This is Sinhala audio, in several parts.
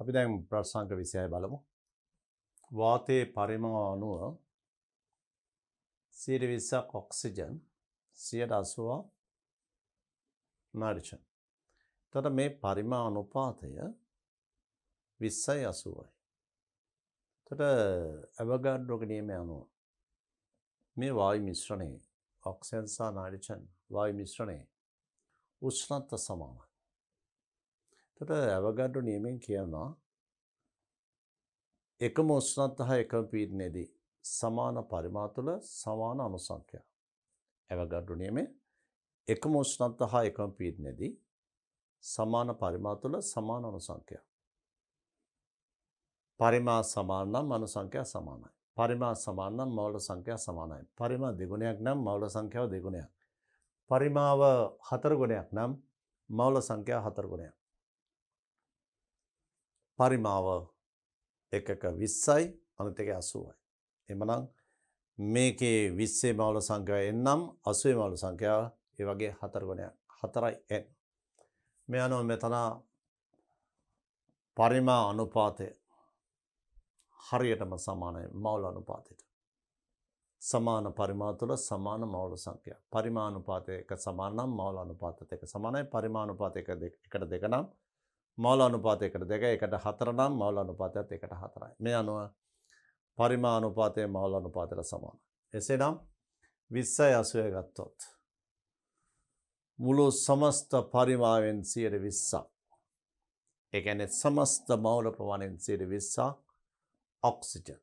අපි දැන් ප්‍රශ්නාංක 26 බලමු. වාතයේ පරිමාණුව 120ක් ඔක්සිජන් 180ක් නයිට්‍රජන්. එතකොට මේ පරිමාණුපාතය 20යි 80යි. එතකොට අවගාඩ්‍රෝගේ නියමය අනුව මේ වායු මිශ්‍රණයේ ඔක්සිජන් සහ නයිට්‍රජන් වායු පිරිමණයේ උෂ්ණත්ව සමානයි. එතකොට අවගාඩ්‍රෝ නියමයෙන් කියනවා එකම උෂ්ණත්ව හා එකම පීඩනයේදී සමාන පරිමාණ තුළ සමාන අණු සංඛ්‍යාව. අවගාඩ්‍රෝ නියමය එකම උෂ්ණත්ව හා එකම පීඩනයේදී සමාන පරිමාණ තුළ සමාන අණු සංඛ්‍යාව. පරිමාණ සමාන නම් අණු සංඛ්‍යාව සමානයි. පරිමාණ සමාන නම් මෝල් සංඛ්‍යාව සමානයි. පරිමාණ දෙගුණයක් නම් මෝල් සංඛ්‍යාව දෙගුණයක්. පරිමාව 4 ගුණයක් නම් මෝල් සංඛ්‍යාව 4 ගුණයක්. පරිමාව එකක 20යි අනිත් එක 80යි. එමනම් මේකේ 20 මෝල් සංඛ්‍යාව n නම් 80 මෝල් සංඛ්‍යාව ඒ වගේ 4 ගුණයක් 4යි n. මේ අනුව මෙතන පරිමාණ අනුපාතය හරියටම සමානයි මෝල් අනුපාතයට. සමාන පරිමාණ තුළ සමාන මෝල් සංඛ්‍යාව. පරිමාණ අනුපාතය එක සමාන නම් මෝල් අනුපාතයත් එක සමානයි. පරිමාණ අනුපාතය එකට 2 නම් මෝල් අනුපාතය එකට 2යි. එකට 4 නම් මෝල් අනුපාතයත් එකට 4යි. මේ අනුව පරිමාණ අනුපාතය මෝල් අනුපාතයට සමානයි. එසේනම් 20යි 80යි ගත්තොත් මුළු සමස්ත පරිමාණයෙන් 20ක්. ඒ කියන්නේ සමස්ත මෝල් ප්‍රමාණයෙන් 20ක් ඔක්සිජන්.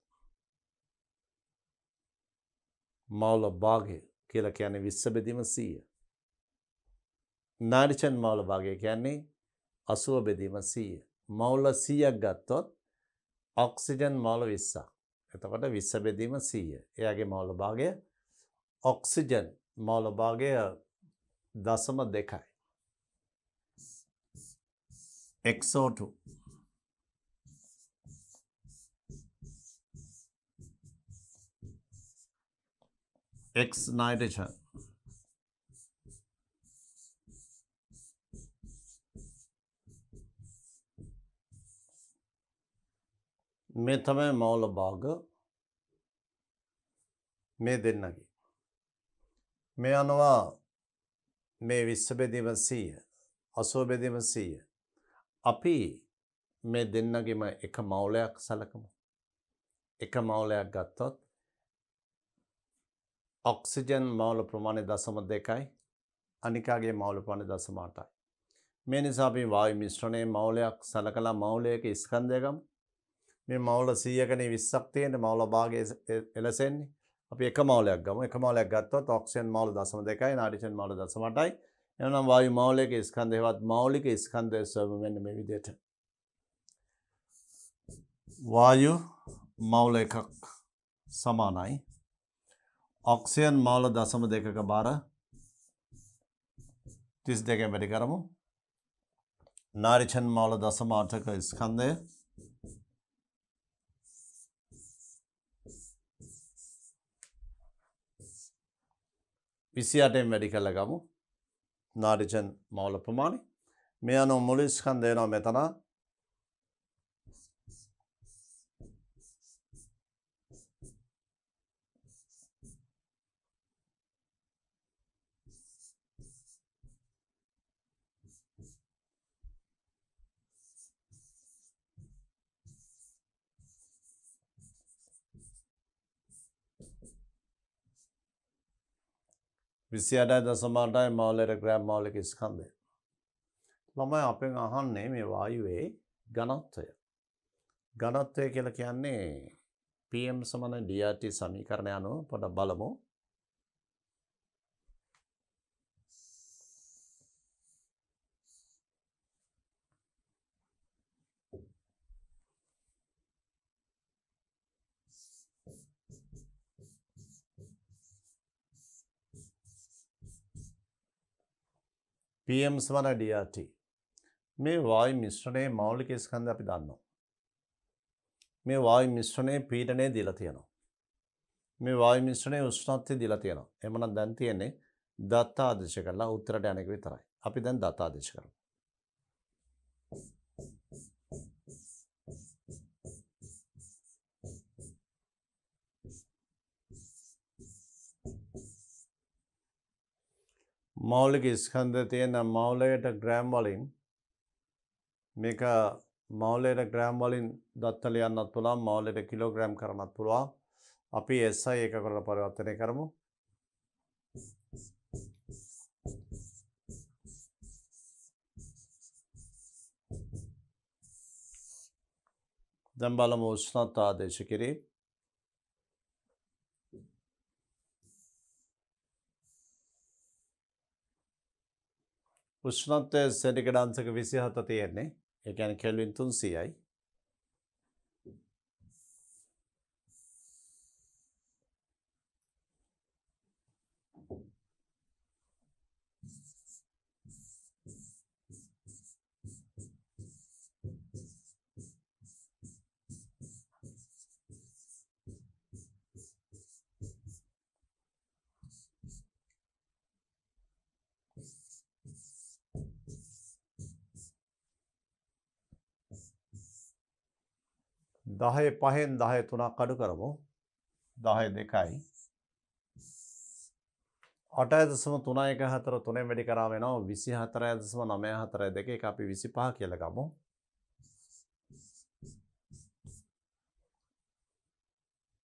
මෝල් භාගය කියලා කියන්නේ 20 බෙදීම 100. නයිට්‍රජන් මෝල් භාගය කියන්නේ 80 බෙදීම 100. මෝල් 100ක් ගත්තොත් ඔක්සිජන් මෝල් 20ක්. එතකොට 20 බෙදීම 100. එයාගේ මෝල් භාගය ඔක්සිජන් මෝල් භාගය 0.2යි. XO2 X nitrogen මේ තමයි මෝල් භාග මේ දෙන්නගේ. මේ අනුව මේ 20 බෙදීම 100 80 බෙදීම 100 අපි මේ දෙන්නගෙම එක මෝලයක් සලකමු. එක මෝලයක් ගත්තොත් ඔක්සිජන් මෝල් ප්‍රමාණය 0.2යි අනිකාගේ මෝල් ප්‍රමාණය 0.8යි. මේ නිසා අපි වායු මිශ්‍රණයේ මෝලයක් සලකලා මෝලයක ස්කන්ධය ගමු. මේ මෝල් 100කනේ 20ක් තියෙන මෝල් භාගය එලසෙන්නේ. අපි එක මෝලයක් ගමු. එක මෝලයක් ගත්තොත් ඔක්සිජන් මෝල් 0.2යි නයිට්‍රජන් මෝල් 0.8යි. එනම් වායු මෝලයක ස්කන්ධයවත් මෞලික ස්කන්ධය ස්වභාවය මෙන්න මේ විදිහට. වායු මෝල් එකක් සමානයි ඔක්සිජන් මෝල් 0.2ක බාර 32න් වැඩි කරමු. නයිට්‍රජන් මෝල් 0.8ක ස්කන්ධය විසියටෙන් වැඩි කරලා ගමු. නයිට්‍රජන් මෝල් ප්‍රමාණය මේ අනුව මුළු ස්කන්ධය එනවා මෙතන 28.8යි මෝලර ග්‍රෑම් මෝලික ස්කන්ධය. ළමයි අපෙන් අහන්නේ මේ වායුවේ ඝනත්වය. ඝනත්වය කියලා කියන්නේ PM සමාන DRT සමීකරණය අනුව පොඩ්ඩක් බලමු. PM සමාන DRT. මේ වායු මිශ්‍රණයේ මෞලික ස්කන්ධය අපි දන්නවා. මේ වායු මිශ්‍රණයේ පීඩනය දීලා තියෙනවා. මේ වායු මිශ්‍රණයේ උෂ්ණත්වය දීලා තියෙනවා. එhmenan දැන් තියෙන්නේ දත්ත ආදේශ කරලා උත්තරට යන එක විතරයි. අපි දැන් දත්ත ආදේශ කරමු. මෞලික ස්කන්ධ තියෙන මෞලයට ග්‍රෑම් වලින් මේක මෞලයට ග්‍රෑම් වලින් දත්ත ලියන්නත් පුළුවන් මෞලයට කිලෝග්‍රෑම් කරන්නත් පුළුවන්. අපි SI ඒකකවලට පරිවර්තනය කරමු. දැන් බලමු උෂ්ණත්ව ආදේශ කිරීම. උෂ්ණත්වය සෙන්ටිග්‍රේඩ් අංශක 27 තියෙන්නේ. ඒ කියන්නේ කෙල්වින් 300යි. දහය පහෙන් 10 3ක් අඩු කරමු. 10 2යි. 8.314 3 වැඩි කරාම එනවා 24.942. ඒක අපි 25 කියලා ගමු.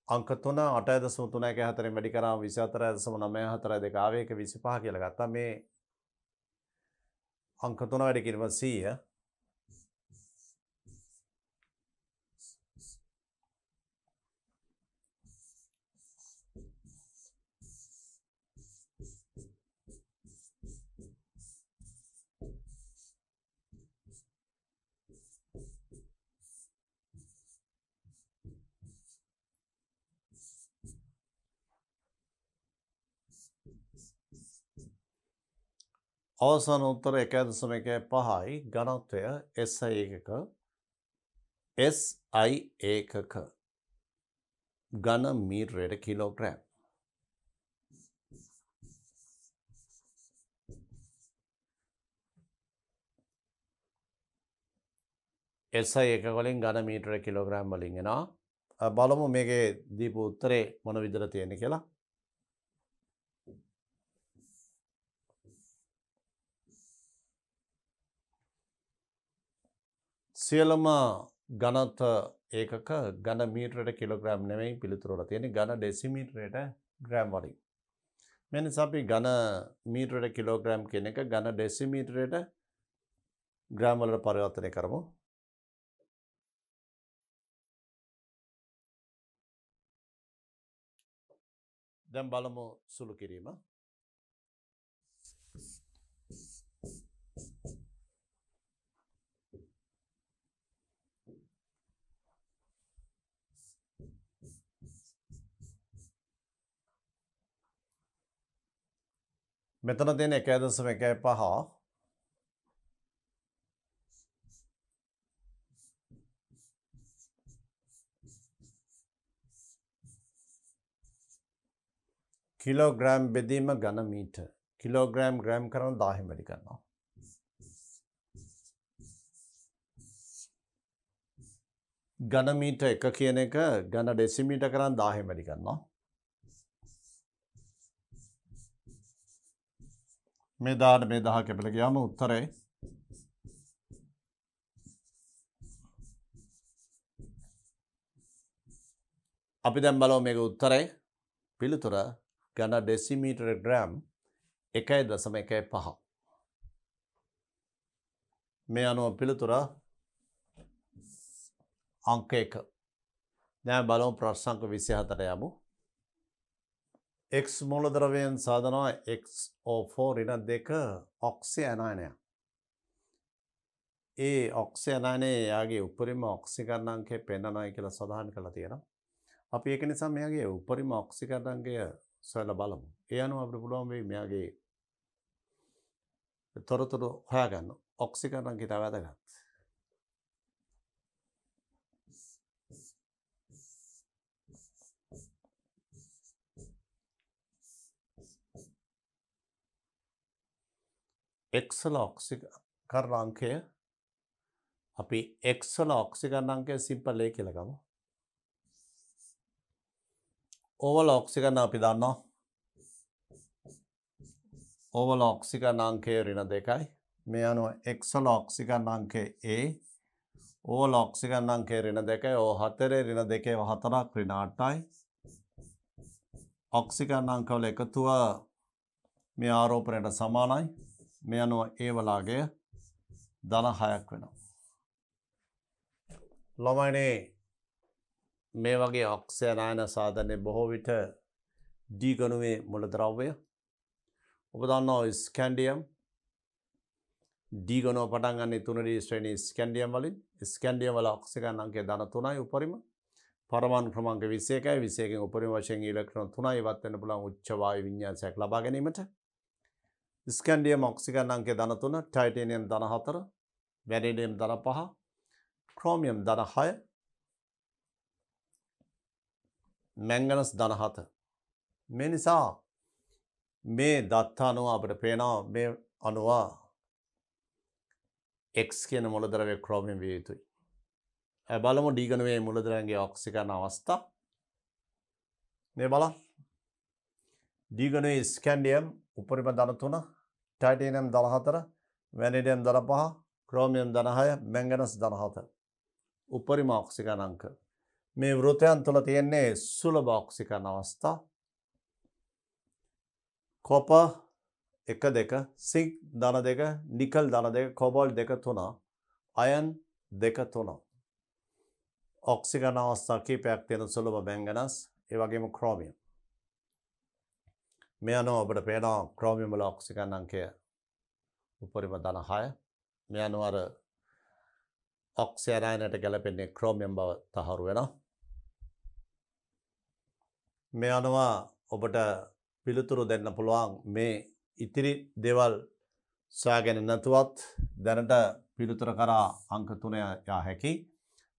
අංක 3 8.314 වැඩි කරාම 24.942 ආවේ. ඒක 25 කියලා ගත්තා. මේ අංක 3 වැඩි කිරීම 100. අවසාන උත්තර 1.5යි. ඝනත්වය SI ඒකක ඝන මීටරයට කිලෝග්‍රෑම්. SI එකක වලින් ඝන මීටර කිලෝග්‍රෑම් වලින් එනවා. බලමු මේකේ දීපු උත්තරේ මොන විදිහට තියෙන්නේ කියලා. සියලුම ඝනත්ව ඒකක ඝන මීටරයට කිලෝග්‍රෑම් නෙමෙයි පිළිතුර වල තියෙන්නේ ඝන ඩෙසිමීටරයට ග්‍රෑම් වලින්. මේ නිසා අපි ඝන මීටරයට කිලෝග්‍රෑම් කියන එක ඝන ඩෙසිමීටරයට ග්‍රෑම් වලට පරිවර්තනය කරමු. දැන් බලමු සුළු කිරීම. මෙතන තියෙන 1.15 කිලෝග්‍රෑම් බෙදීම ඝන මීටර. කිලෝග්‍රෑම් ග්‍රෑම් කරන 10 වැඩි කරනවා. ඝන මීටර එක කියන එක ඝන ඩෙසිමීටර කරන් 10 වැඩි කරනවා. මේ 10 මේ 10 කැපලා ගියාම උත්තරේ අපි දැන් බලමු මේක උත්තරේ පිළිතුර ඝන ඩෙසිමීටර ග්‍රෑම් 1.15. මේ අනුව පිළිතුර අංක 1. දැන් බලමු ප්‍රශ්න අංක 27ට යමු. X මූලද්‍රව්‍යයෙන් සාදනවා XO4 ඍණ 2 ඔක්සි අනායනයක්. ඒ ඔක්සි අනායනයේ යාගේ උපරිම ඔක්සිකරණාංකය පෙන්වනවායි කියලා සඳහන් කරලා තියෙනවා. අපි ඒක නිසා මෙයාගේ උපරිම ඔක්සිකරණාංකය සොයලා බලමු. ඒ අනුව අපිට පුළුවන් වෙයි මෙයාගේ තොරතුරු හොයාගන්න. ඔක්සිකරණාංකය තමයි වැදගත්. X වල ඔක්සිකරණාංකය අපි X වල ඔක්සිකරණාංකය සිම්පල් A කියලා ගමු. O වල ඔක්සිකරණ අපි දන්නවා O වල ඔක්සිකරණාංකය ඍණ 2යි. මේ අනුව x වල ඔක්සිකරණාංකය a. O වල ඔක්සිකරණාංකය ඍණ 2යි. O4 ඍණ 2 4ක් ඍණ 8යි. ඔක්සිකරණාංක වල එකතුව මේ ආරෝපණයට සමානයි. මේ අනුව a වලගේ ධන 6ක් වෙනවා. ළමයිනේ මේ වගේ ඔක්සියනායන සාධනයේ බොහෝ විට D ගණුවේ මූලද්‍රව්‍ය ඔබ දන්නවා ස්කැන්ඩියම් D ගණුව පටන් ගන්න 3D ශ්‍රේණී ස්කැන්ඩියම් වලින් ස්කැන්ඩියම් වල ඔක්සිකරණාංකය ධන 3යි උපරිම පරමාණු ක්‍රමාංක 21යි 21කින් උපරිම වශයෙන් ඉලෙක්ට්‍රෝන 3යි ඉවත් වෙන්න පුළුවන් උච්ච වායු විඤ්ඤාසයක් ලබා ගැනීමට ස්කැන්ඩියම් ඔක්සිකරණාංකය ධන 3 ටයිටේනියම් ධන 4 වැනීඩියම් ධන 5 ක්‍රෝමියම් ධන 6 මැංගනස් ධන 7 මේ නිසා මේ දත්ත අනුව අපිට පේනවා මේ අණුව X කියන මූලද්‍රව්‍ය ක්‍රෝමියම් විය යුතුයි. බලමු D ගණුවේ මූලද්‍රව්‍යයේ ඔක්සිකරණ අවස්ථා. මේ බලන්න. D ගණුවේ ස්කැන්ඩියම් උපරිම ධන 3, ටයිටේනියම් ධන 4, වැනීඩියම් ධන 5, ක්‍රෝමියම් ධන 6, මැංගනස් ධන 7. උපරිම ඔක්සිකරණාංක. මේ වෘතයන් තුළ තියෙන්නේ සුලභ ඔක්සිකරණ අවස්ථා. කොපර් 1 2, සිංක් ධන 2, නිකල් ධන 2, කොබෝල්ට් 2 3, අයන් 2 3. ඔක්සිකරණ අවස්ථා කීපයක් තියෙන සුලභ මැංගනස්, ඒ වගේම ක්‍රෝමියම්. මේ අනුව අපිට පේනවා ක්‍රෝමියම් වල ඔක්සිකරණාංකය උපරිම ධන 6. මේ අනුව අර ඔක්සියනයිනට ගැලපෙන්නේ ක්‍රෝමියම් බව තහවුරු වෙනවා. මේ අනුව ඔබට පිළිතුරු දෙන්න පුළුවන් මේ ඉතිරි දේවල් සොයාගෙන නැතුවත් දැනට පිළිතුර කරා අංක 3 යා හැකි.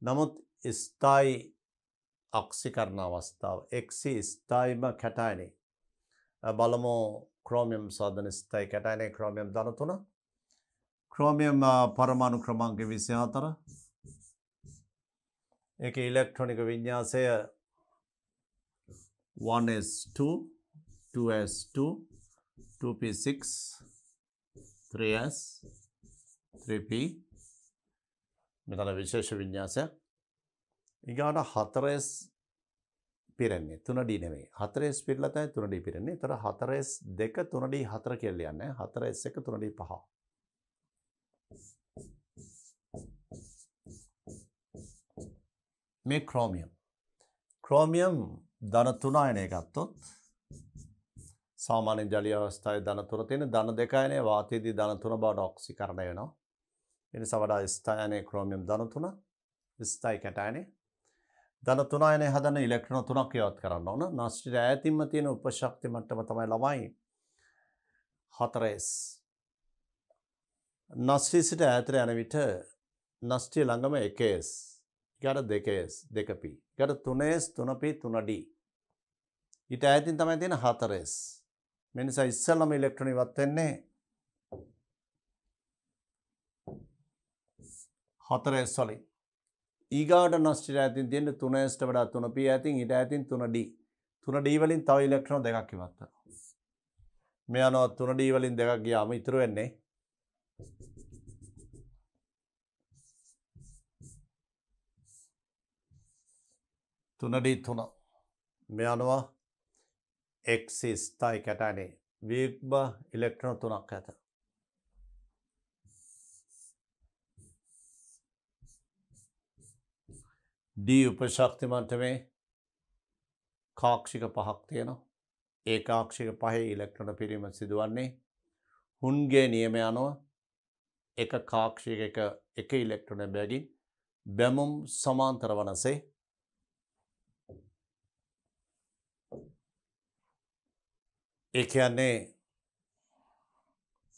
නමුත් ස්ථායි ඔක්සිකරණ අවස්ථාව X ස්ථායිම කැටයනේ. බලමු ක්‍රෝමියම් සාධන ස්ථායි කැටයනේ ක්‍රෝමියම් ධන 3. ක්‍රෝමියම් පරමාණු ක්‍රමාංක 24. ඒකේ ඉලෙක්ට්‍රොනික වින්‍යාසය 1s2 2s2 2p6 3s 3p මෙතන විශේෂ වින්‍යාසයක්. ඊගාට 4s පිරෙන්නේ 3d නෙවෙයි 4s පිරලා තමයි 3d පිරෙන්නේ. ඒතර 4s 2 3d 4 කියලා ලියන්නේ 4s 1 3d 5. මේ ක්‍රෝමියම් ධන 3 අයනය ගත්තොත් සාමාන්‍ය ජලීය අවස්ථාවේ ධන 3 තියෙන ධන 2 අයනය වාතයේදී ධන 3 බවට ඔක්සිකරණය වෙනවා. ඒ නිසා වඩා ස්ථායනයේ ක්‍රෝමියම් ධන 3 ස්ථායි කැටයනේ ධන 3 අයනය හදන ඉලෙක්ට්‍රෝන 3ක් ඉවත් කරන්න ඕන. නෂ්ටයට ඈතින්ම තියෙන උපශක්ති මට්ටම තමයි ළමයි 4s. නෂ්ටය සිට ඈතට යන විට නෂ්ටය ළඟම 1s ඊට 2s 2p ඊට 3s 3p 3d ඊට ඈතින් තමයි තියෙන 4s. මේ නිසා ඉස්සෙල්ලාම ඉලෙක්ට්‍රෝන ඉවත් වෙන්නේ 4s වලින්. ඊගාට නෂ්ටයට ඈතින් තියෙන 3s ට වඩා 3p ඈතින් ඊට ඈතින් 3d. 3d වලින් තව ඉලෙක්ට්‍රෝන දෙකක් ඉවත් වෙනවා. මේ අනුව 3d වලින් දෙකක් ගියාම ඉතුරු වෙන්නේ 3d 3. මේ අනුව X ස්ථායි කැටයනේ වියුග්ම ඉලෙක්ට්‍රෝන 3ක් ඇත. D උපශක්ති මට්ටමේ කාක්ෂික 5ක් තියෙනවා. ඒ කාක්ෂික 5 ඉලෙක්ට්‍රෝන පිරීම සිදුවන්නේ හුන්ගේ නියමය අනුව එක කාක්ෂික එක ඉලෙක්ට්‍රෝන බැගින් බැමුම් සමාන්තර වනසේ ඒ කියන්නේ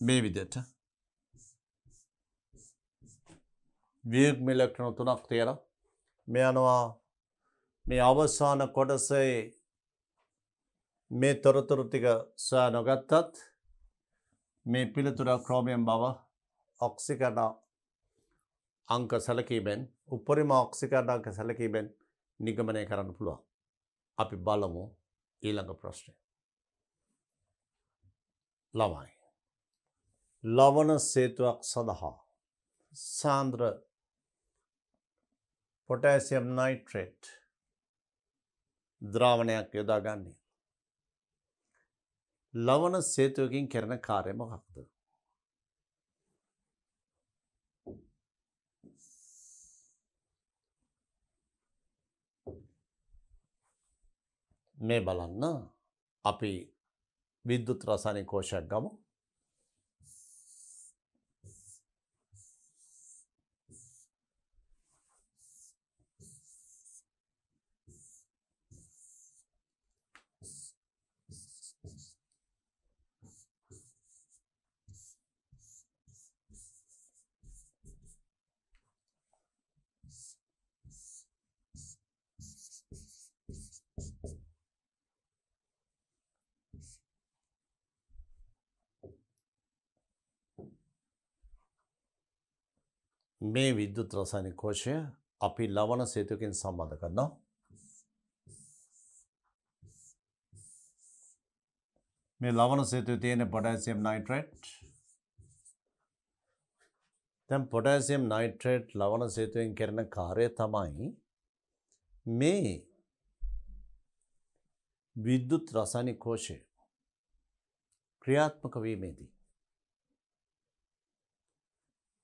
මේ විදිහට වියුග්ම ඉලෙක්ට්‍රෝන 3ක් තියෙනවා. මේ අනුව මේ අවසාන කොටසේ මේ තොරතුරු ටික සොයා නොගත්තත් මේ පිළිතුර ක්‍රෝමියම් බව ඔක්සිකරණ අංක සැලකීමෙන් උපරිම ඔක්සිකරණ අංක සැලකීමෙන් නිගමනය කරන්න පුළුවන්. අපි බලමු ඊළඟ ප්‍රශ්නය. ළමයි ලවණ සේතුවක් සඳහා සාන්ද්‍ර පොටෑසියම් නයිට්‍රේට් ද්‍රාවණයක් යොදා ගන්නේ. ලවණ සේතුවකින් කරන කාර්යය මොකක්ද? මේ බලන්න අපි විද්‍යුත් රසායනික කෝෂයක් ගමු. මේ විද්‍යුත් රසායනික කෝෂය අපි ලවණ සේතුවකින් සම්බන්ධ කරනවා. මේ ලවණ සේතුවේ තියෙන පොටෑසියම් නයිට්‍රේට්. දැන් පොටෑසියම් නයිට්‍රේට් ලවණ සේතුවෙන් කරන කාර්යය තමයි මේ විද්‍යුත් රසායනික කෝෂය ක්‍රියාත්මක වීමේදී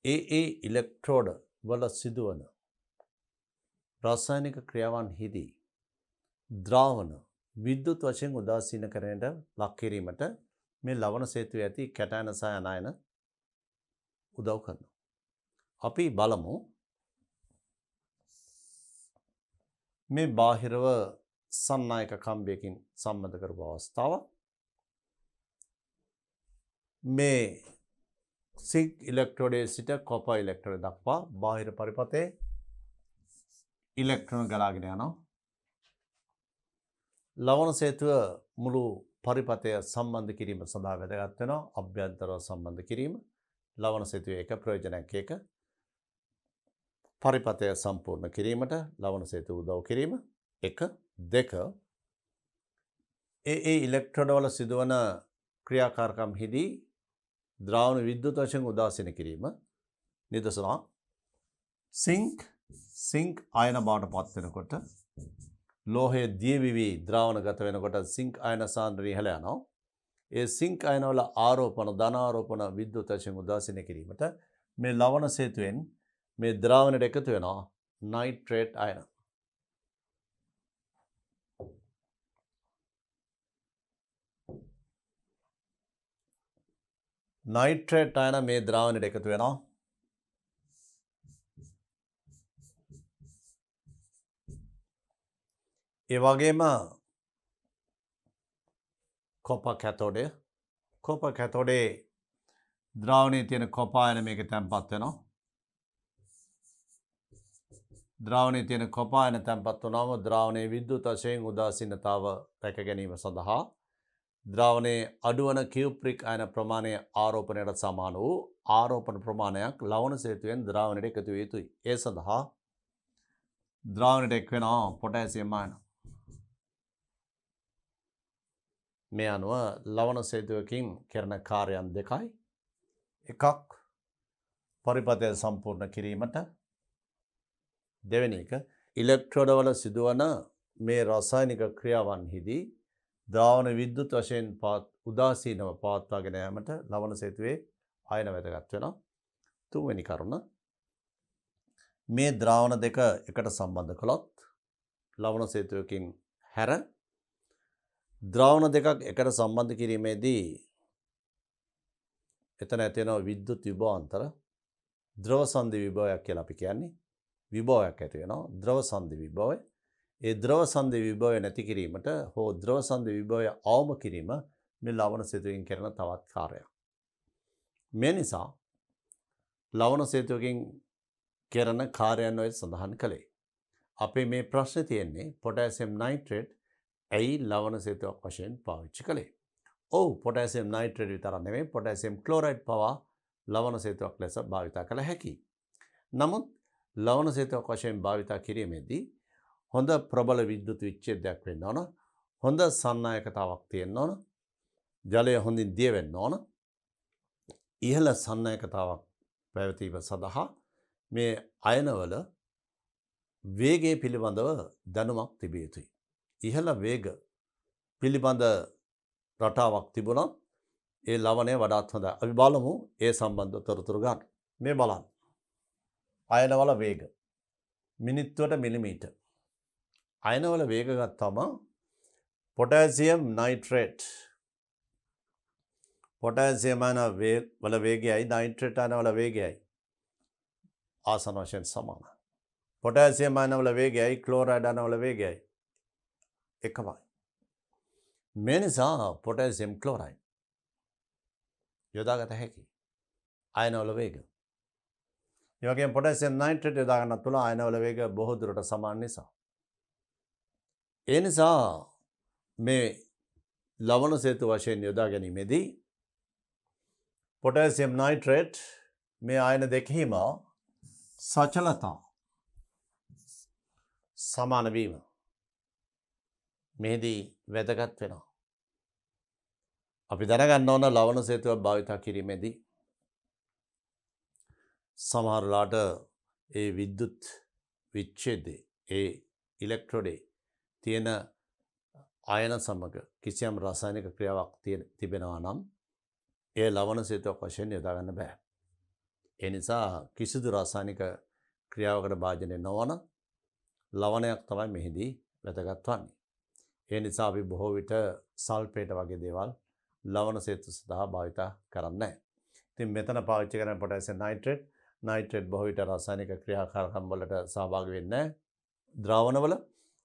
ඒ ඉලෙක්ට්‍රෝඩ වල සිදුවන රසායනික ක්‍රියාවන්හිදී ද්‍රාවණ විද්‍යුත් වශයෙන් උදාසීන කරන්නට ලක් කිරීමට මේ ලවණ සේතුවේ ඇති කැටයන සහ අනායන උදව් කරනවා. අපි බලමු මේ බාහිරව සන්නායක කම්බියකින් සම්බන්ධ කරපු අවස්ථාව. මේ සිංක් ඉලෙක්ට්‍රෝඩයේ සිට කොපර් ඉලෙක්ට්‍රෝඩය දක්වා බාහිර පරිපථයේ ඉලෙක්ට්‍රෝන ගලාගෙන යනවා. ලවණ සේතුව මුළු පරිපථය සම්බන්ධ කිරීම සඳහා වැදගත් වෙනවා. අභ්‍යන්තරව සම්බන්ධ කිරීම ලවණ සේතුවේ එක ප්‍රයෝජනයක් එක. පරිපථය සම්පූර්ණ කිරීමට ලවණ සේතුව උදව් කිරීම එක. දෙක ඒ ඉලෙක්ට්‍රෝඩ වල සිදුවන ක්‍රියාකාරකම් හිදී ද්‍රාවණ විද්‍යුත් වශයෙන් උදාසීන කිරීම. නිදසුනක් සිංක් අයන බවට පත් වෙනකොට ලෝහය දියවිවි ද්‍රාවණගත වෙනකොට සිංක් අයන සාන්ද්‍රණය ඉහළ යනවා. ඒ සිංක් අයන වල ආරෝපණ ධනාරෝපණ විද්‍යුත් වශයෙන් උදාසීන කිරීමට මේ ලවණ සේතුවෙන් මේ ද්‍රාවණයට එකතු වෙනවා නයිට්‍රේට් අයන. නයිට්‍රේට් අයන මේ ද්‍රාවණයට එකතු වෙනවා. ඒ වගේම කොපර් කැතෝඩේ ද්‍රාවණයේ තියෙන කොපර් අයන මේක තැන්පත් වෙනවා. ද්‍රාවණයේ තියෙන කොපර් අයන තැන්පත් වුණාම ද්‍රාවණයේ විද්‍යුත් වශයෙන් උදාසීනතාව රැක ගැනීම සඳහා ද්‍රාවණයේ අඩුවන කියුප්‍රික් අයන ප්‍රමාණය ආරෝපණයට සමාන වූ ආරෝපණ ප්‍රමාණයක් ලවණ සේතුවෙන් ද්‍රාවණයට එකතු විය යුතුයි. ඒ සඳහා ද්‍රාවණයට එක් වෙනවා පොටෑසියම් අයන. මේ අනුව ලවණ සේතුවකින් කරන කාර්යයන් දෙකයි. එකක් පරිපථය සම්පූර්ණ කිරීමට. දෙවෙනි එක ඉලෙක්ට්‍රෝඩවල සිදුවන මේ රසායනික ක්‍රියාවන්හිදී ද්‍රාවණ විද්‍යුත් වශයෙන් උදාසීනව පවත්වාගෙන යාමට ලවණ සේතුවේ අයන වැදගත් වෙනවා. තුන්වෙනි කරුණ මේ ද්‍රාවණ දෙක එකට සම්බන්ධ කළොත් ලවණ සේතුවකින් හැර ද්‍රාවණ දෙකක් එකට සම්බන්ධ කිරීමේදී එතන ඇති වෙනවා විද්‍යුත් විභවාන්තර ද්‍රව සංධි විභවයක් කියලා අපි කියන්නේ. විභවයක් ඇති වෙනවා ද්‍රව සංධි විභවය. ඒ ද්‍රව සංධි විභවය නැති කිරීමට හෝ ද්‍රව සංධි විභවය අවම කිරීම මේ ලවණ සේතුවකින් කරන තවත් කාර්යයක්. මේ නිසා ලවණ සේතුවකින් කරන කාර්යයන් ඔය සඳහන් කළේ. අපේ මේ ප්‍රශ්නේ තියෙන්නේ පොටෑසියම් නයිට්‍රේට් ඇයි ලවණ සේතුවක් වශයෙන් පාවිච්චි කළේ? ඔව් පොටෑසියම් නයිට්‍රේට් විතරක් නෙමෙයි පොටෑසියම් ක්ලෝරයිඩ් පවා ලවණ සේතුවක් ලෙස භාවිතා කළ හැකියි. නමුත් ලවණ සේතුවක් වශයෙන් භාවිතා කිරීමේදී හොඳ ප්‍රබල විද්‍යුත් විච්ඡේදයක් වෙන්න ඕන. හොඳ සන්නායකතාවක් තියෙන්න ඕන. ජලය හොඳින් දිය වෙන්න ඕන. ඉහළ සන්නයකතාවක් පැවතීම සඳහා මේ අයනවල වේගය පිළිබඳව දැනුමක් තිබිය යුතුයි. ඉහළ වේග පිළිබඳ රටාවක් තිබුණොත් ඒ ලවණය වඩාත් හොඳයි. අපි බලමු ඒ සම්බන්ධ තොරතුරු ගන්න. මේ බලන්න. අයනවල වේග මිනිත්තුවට මිලිමීටර්. අයනවල වේග ගත්තම පොටෑසියම් නයිට්‍රේට් පොටෑසියම් අයන වල වේගයයි නයිට්‍රේට් අයන වල වේගයයි ආසන්න වශයෙන් සමානයි. පොටෑසියම් අයන වල වේගයයි ක්ලෝරයිඩ් අයන වල වේගයයි එකමයි. මේ නිසා පොටෑසියම් ක්ලෝරයිඩ් යොදාගත හැකි අයන වල වේග. ඒ වගේම පොටෑසියම් නයිට්‍රේට් යොදා ගන්නත් පුළුවන් අයන වල වේග බොහෝ දුරට සමාන නිසා. ඒ නිසා මේ ලවණ සේතු වශයෙන් යොදා ගැනීමේදී පොටෑසියම් නයිට්‍රේට් මේ අයන දෙකෙහිම සචලතා සමාන වීම මෙහිදී වැදගත් වෙනවා. අපි දැනගන්න ඕන ලවණ සේතුවක් භාවිතා කිරීමේදී සමහරලාට ඒ විද්‍යුත් විච්ඡේදයේ ඒ ඉලෙක්ට්‍රෝඩේ තියෙන අයන සමග කිසියම් රසායනික ක්‍රියාවක් තිබෙනවා නම් ඒ ලවණ සේතුවක් වශයෙන් යොදා ගන්න බෑ. ඒ නිසා කිසිදු රසායනික ක්‍රියාවකට භාජනය නොවන ලවණයක් තමයි මෙහිදී වැදගත් වන්නේ. ඒ නිසා අපි බොහෝ විට සල්ෆේට් වගේ දේවල් ලවණ සේතු සඳහා භාවිත කරන්නේ නැහැ. ඉතින් මෙතන පාවිච්චි කරන පොටෑසියම් නයිට්‍රේට් බොහෝ විට රසායනික ක්‍රියාකාරකම් වලට සහභාගී වෙන්නේ නැහැ ද්‍රාවණවල.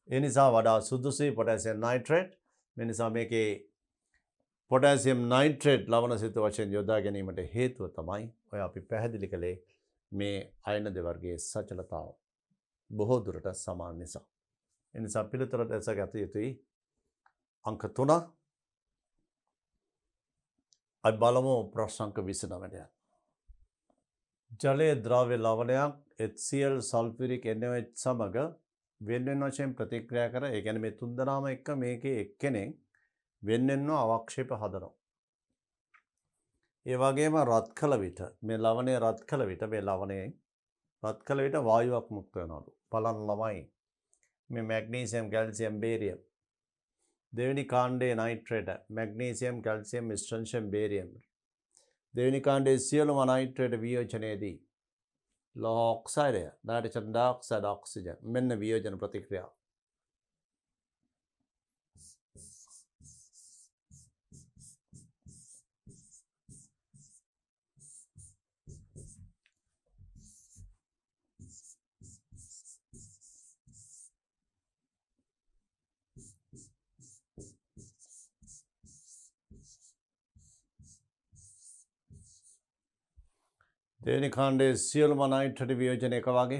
ඒ නිසා වඩා සුදුසුයි පොටෑසියම් නයිට්‍රේට්. මේ නිසා මේකේ පොටෑසියම් නයිට්‍රේට් ලවණ සේතු වශයෙන් යොදා ගැනීමට හේතුව තමයි ඔය අපි පැහැදිලි කළේ මේ අයන දෙවර්ගයේ සචලතාව බොහෝ දුරට සමාන නිසා. ඒ නිසා පිළිතුර දැස ගත යුතුයි අංක 3. අපි බලමු ප්‍රශ්න අංක 29. ජලයේ ද්‍රව්‍ය ලවණයක් HCl සල්ෆියුරික් NaOH සමග වෙන වශයෙන් ප්‍රතික්‍රියා කර ඒ කියන්නේ මේ තුන්දෙනාම එක්ක මේකේ එක්කෙනෙක් වෙන්වෙන්ව අවක්ෂේප හදනවා. ඒ වගේම රත් කළ විට මේ ලවණය රත් කළ විට මේ ලවණයෙන් රත් කළ විට වායුවක් මුක්ත වෙනවලු. බලන්න ළමයි. මේ මැග්නීසියම් කැල්සියම් බේරියම් දෙවෙනි කාණ්ඩයේ නයිට්‍රේට මැග්නීසියම් කැල්සියම් ස්ට්‍රොන්ෂියම් බේරියම් දෙවෙනි කාණ්ඩයේ සියලුම නයිට්‍රේට වියෝජනයේදී ලෝහ ඔක්සයිඩය නයිට්‍රජන් ඩයොක්සයිඩ් ඔක්සිජන් මෙන්න වියෝජන ප්‍රතික්‍රියාව. දෙවෙනි කාණ්ඩයේ සියලුම නයිට්‍රේට වියෝජන එක වගේ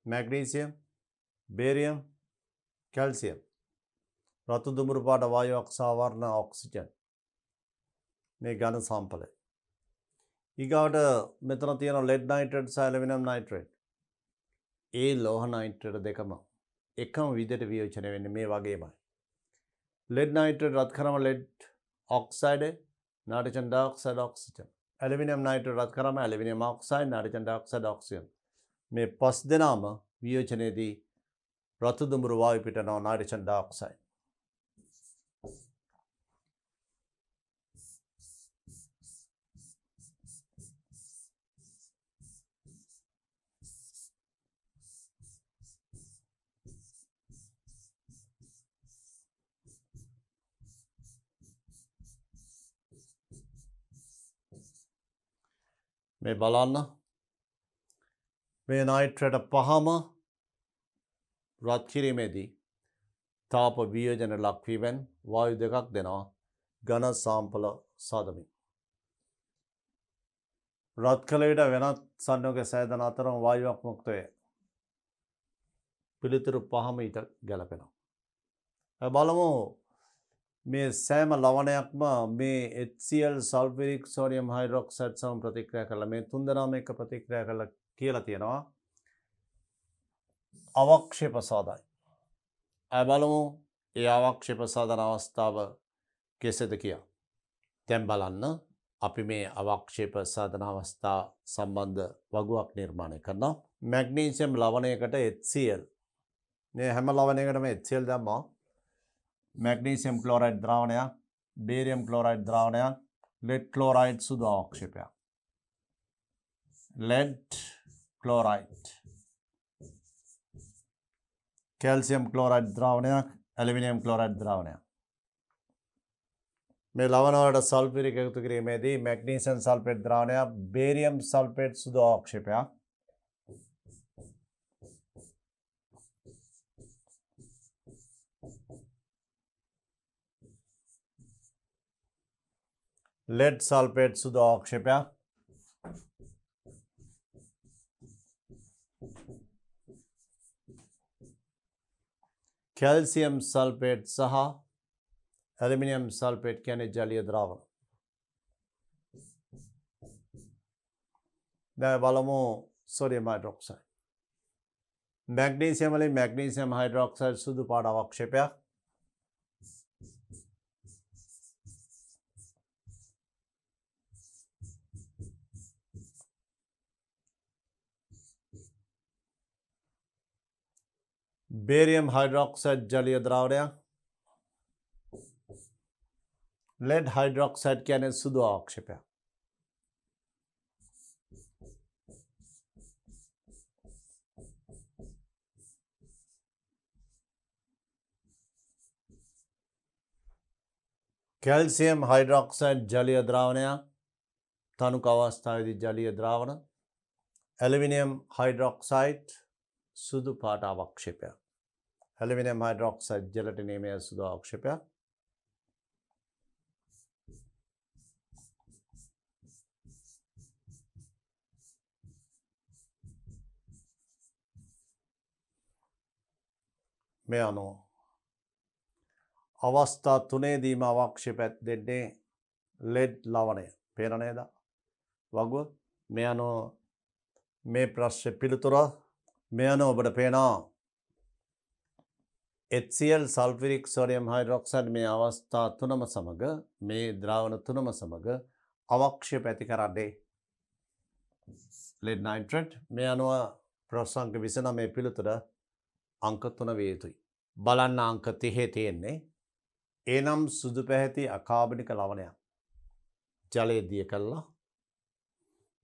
මැග්නීසියම් බේරියම් කැල්සියම් රතු දුඹුරු පාට වායුවක් සහ වර්ණ ඔක්සිජන් මේ ඝන සම්පලය. ඊගාවට මෙතන තියෙන ලෙඩ් නයිට්‍රේට් සහ ඇලුමිනියම් නයිට්‍රේට්. ඒ ලෝහ නයිට්‍රේට දෙකම එකම විදිහට වියෝජනය වෙන්නේ මේ වගේමයි. ලෙඩ් නයිට්‍රේට් රත් කරම lead oxide nitrogen dioxide oxygen. Aluminium nitrate රත් කරම aluminium oxide nitrogen dioxide oxygen. මේ පස් දෙනාම වියෝජනයේදී රතු දුඹුරු වායු පිටනවා නයිට්‍රජන් ඩයොක්සයිඩ්. මේ බලන්න මේ නයිට්‍රේට පහම රත් කිරීමේදී තාප වියෝජන ලක්වීමෙන් වායු දෙකක් දෙනවා ඝන සාම්පල සාදමින්. රත් කළ විට වෙනත් සංයෝග සෑදන අතරම වායුවක් මුක්ත වේ. පිළිතුරු පහම ඊට ගැලපෙනවා. බලමු මේ සෑම ලවණයක්ම මේ HCl සල්ෆියරික් සෝඩියම් හයිඩ්‍රොක්සයිඩ් සමග ප්‍රතික්‍රියා කරලා මේ තුන්දෙනාම එක්ක ප්‍රතික්‍රියා කරලා කියලා තියෙනවා අවක්ෂේප සාදයි. බලමු ඒ අවක්ෂේප සාදන අවස්ථාව කෙසේද කියලා. දැන් බලන්න අපි මේ අවක්ෂේප සාධන අවස්ථා සම්බන්ධ වගුවක් නිර්මාණය කරනවා. මැග්නීසියම් ලවණයකට HCl මේ හැම ලවණයකටම HCl දැම්මා. මැග්නීසියම් ක්ලෝරයිඩ් ද්‍රාවණයක්, බේරියම් ක්ලෝරයිඩ් ද්‍රාවණයක්, lead ක්ලෝරයිඩ් සුදු අවක්ෂේපයක්. lead ක්ලෝරයිඩ්, කැල්සියම් ක්ලෝරයිඩ් ද්‍රාවණයක්, ඇලුමිනියම් ක්ලෝරයිඩ් ද්‍රාවණයක්. මේ ලවණ වලට සල්ෆියරික් එකතු කිරීමේදී මැග්නීසියම් සල්ෆේට් ද්‍රාවණයක්, බේරියම් සල්ෆේට් සුදු අවක්ෂේපයක්, lead සල්ෆේට් සුදු අවක්ෂේපයක්, කැල්සියම් සල්ෆේට් සහ ඇලුමිනියම් සල්ෆේට් කියන්නේ ජලීය ද්‍රාවණ. දැන් බලමු සෝඩියම් හයිඩ්‍රොක්සයිඩ්. මැග්නීසියම් වලින් මැග්නීසියම් හයිඩ්‍රොක්සයිඩ් සුදු පාට අවක්ෂේපයක්. बेरियम हाइड्रोक्साइड जलीय द्रावण, लेड हाइड्रोक्साइड क्या सुदु आवक्षेप, कैल्शियम हाइड्रोक्साइड जलीय द्रावण तनुक अवस्था जलीय द्रावण, एल्युमिनियम हाइड्रोक्साइड सुदु पाट आवक्षेप, एल्युमिनियम हाइड्रोक्साइड जेलटिनेमिया सुदु आवक्षेप, මේ අනුව අවස්ථා තුනේදීම අවක්ෂේපයක් දෙන්නේ ලෙඩ් ලවණය. පේන නේද? වගුව මේ අනුව මේ ප්‍රශ්නේ පිළිතුර මේ අනුව ඔබට පේනවා HCl සල්ෆිරික් සෝඩියම් හයිඩ්‍රොක්සයිඩ් මේ අවස්ථා තුනම සමග මේ ද්‍රාවණ තුනම සමග අවක්ෂේප ඇති කරන්නේ ලෙඩ් නයිට්‍රේට්. මේ අනුව ප්‍රශ්න අංක 29 පිළිතුර अंक 3 විය යුතුයි. බලන්න अंक 30 තියෙන්නේ එනම් සුදු පැහැති අකාබනික ලවණයක් ජලයේ දිය කළා.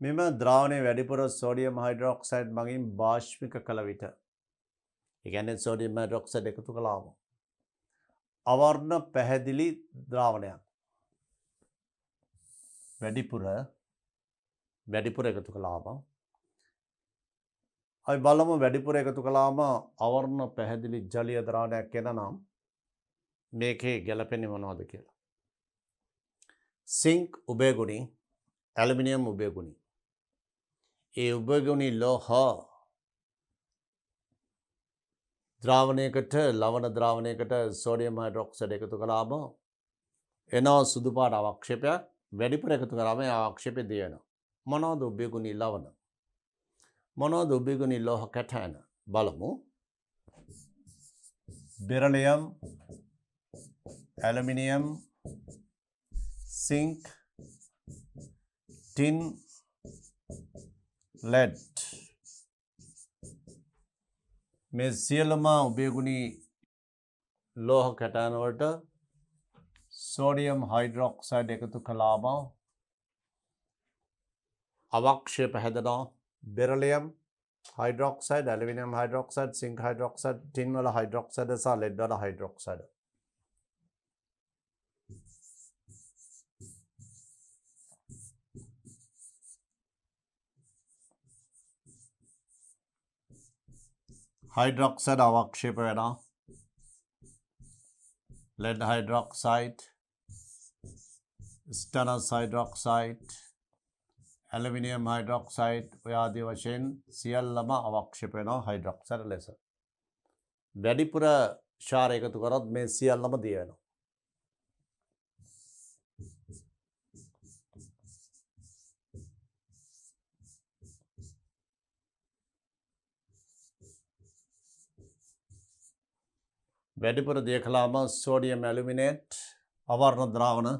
මෙම ද්‍රාවණයේ වැඩිපුර සෝඩියම් හයිඩ්‍රොක්සයිඩ් මගින් බාෂ්පික කළ විට, ඒ කියන්නේ සෝඩියම් හයිඩ්‍රොක්සයිඩ් එකතු කළාම අවර්ණ පැහැදිලි ද්‍රාවණයක් වැඩිපුර එකතු කළාම අපි බලමු වැඩිපුර එකතු කළාම අවර්ණ පැහැදිලි ජලීය ද්‍රාවණයක් වෙන නම් මේකේ ගැලපෙන්නේ මොනවද කියලා. සිංක් උභයගුණී, ඇලුමිනියම් උභයගුණී. ඒ උභයගුණී ලෝහ ද්‍රාවණයකට ලවණ ද්‍රාවණයකට සෝඩියම් හයිඩ්‍රොක්සයිඩ් එකතු කළාම එනවා සුදු පාට අවක්ෂේපයක්. වැඩිපුර එකතු කළාම ඒ අවක්ෂේපය දිය වෙනවා. මොනවද උභයගුණී ලවණ? මොනවද උභයගුණී ලෝහ කැටයන? බලමු. Beryllium, aluminium, zinc, tin, lead. මේ සියලුම උභයගුණී ලෝහ කැටයන වලට සෝඩියම් හයිඩ්‍රොක්සයිඩ් එකතු කළාම අවක්ෂේප හැදෙනවා. Beryllium hydroxide, aluminium hydroxide, zinc hydroxide, tin वाला हाइड्रोक्साइड सा लेड वाला हाइड्रोक्साइड. हाइड्रोक्साइड अवक्षेप वेना, lead hydroxide, stannous hydroxide, aluminium hydroxide आदि वशेन सियल्लम अवक्षेप वेना हाइड्रोक्साइड लेस. වැඩිපුර ශාර එකතු කරොත් මේ සියල්ලම දිය වෙනවා. වැඩිපුර දිය කළාම සෝඩියම් ඇලුමිනේට් අවර්ණ ද්‍රාවණ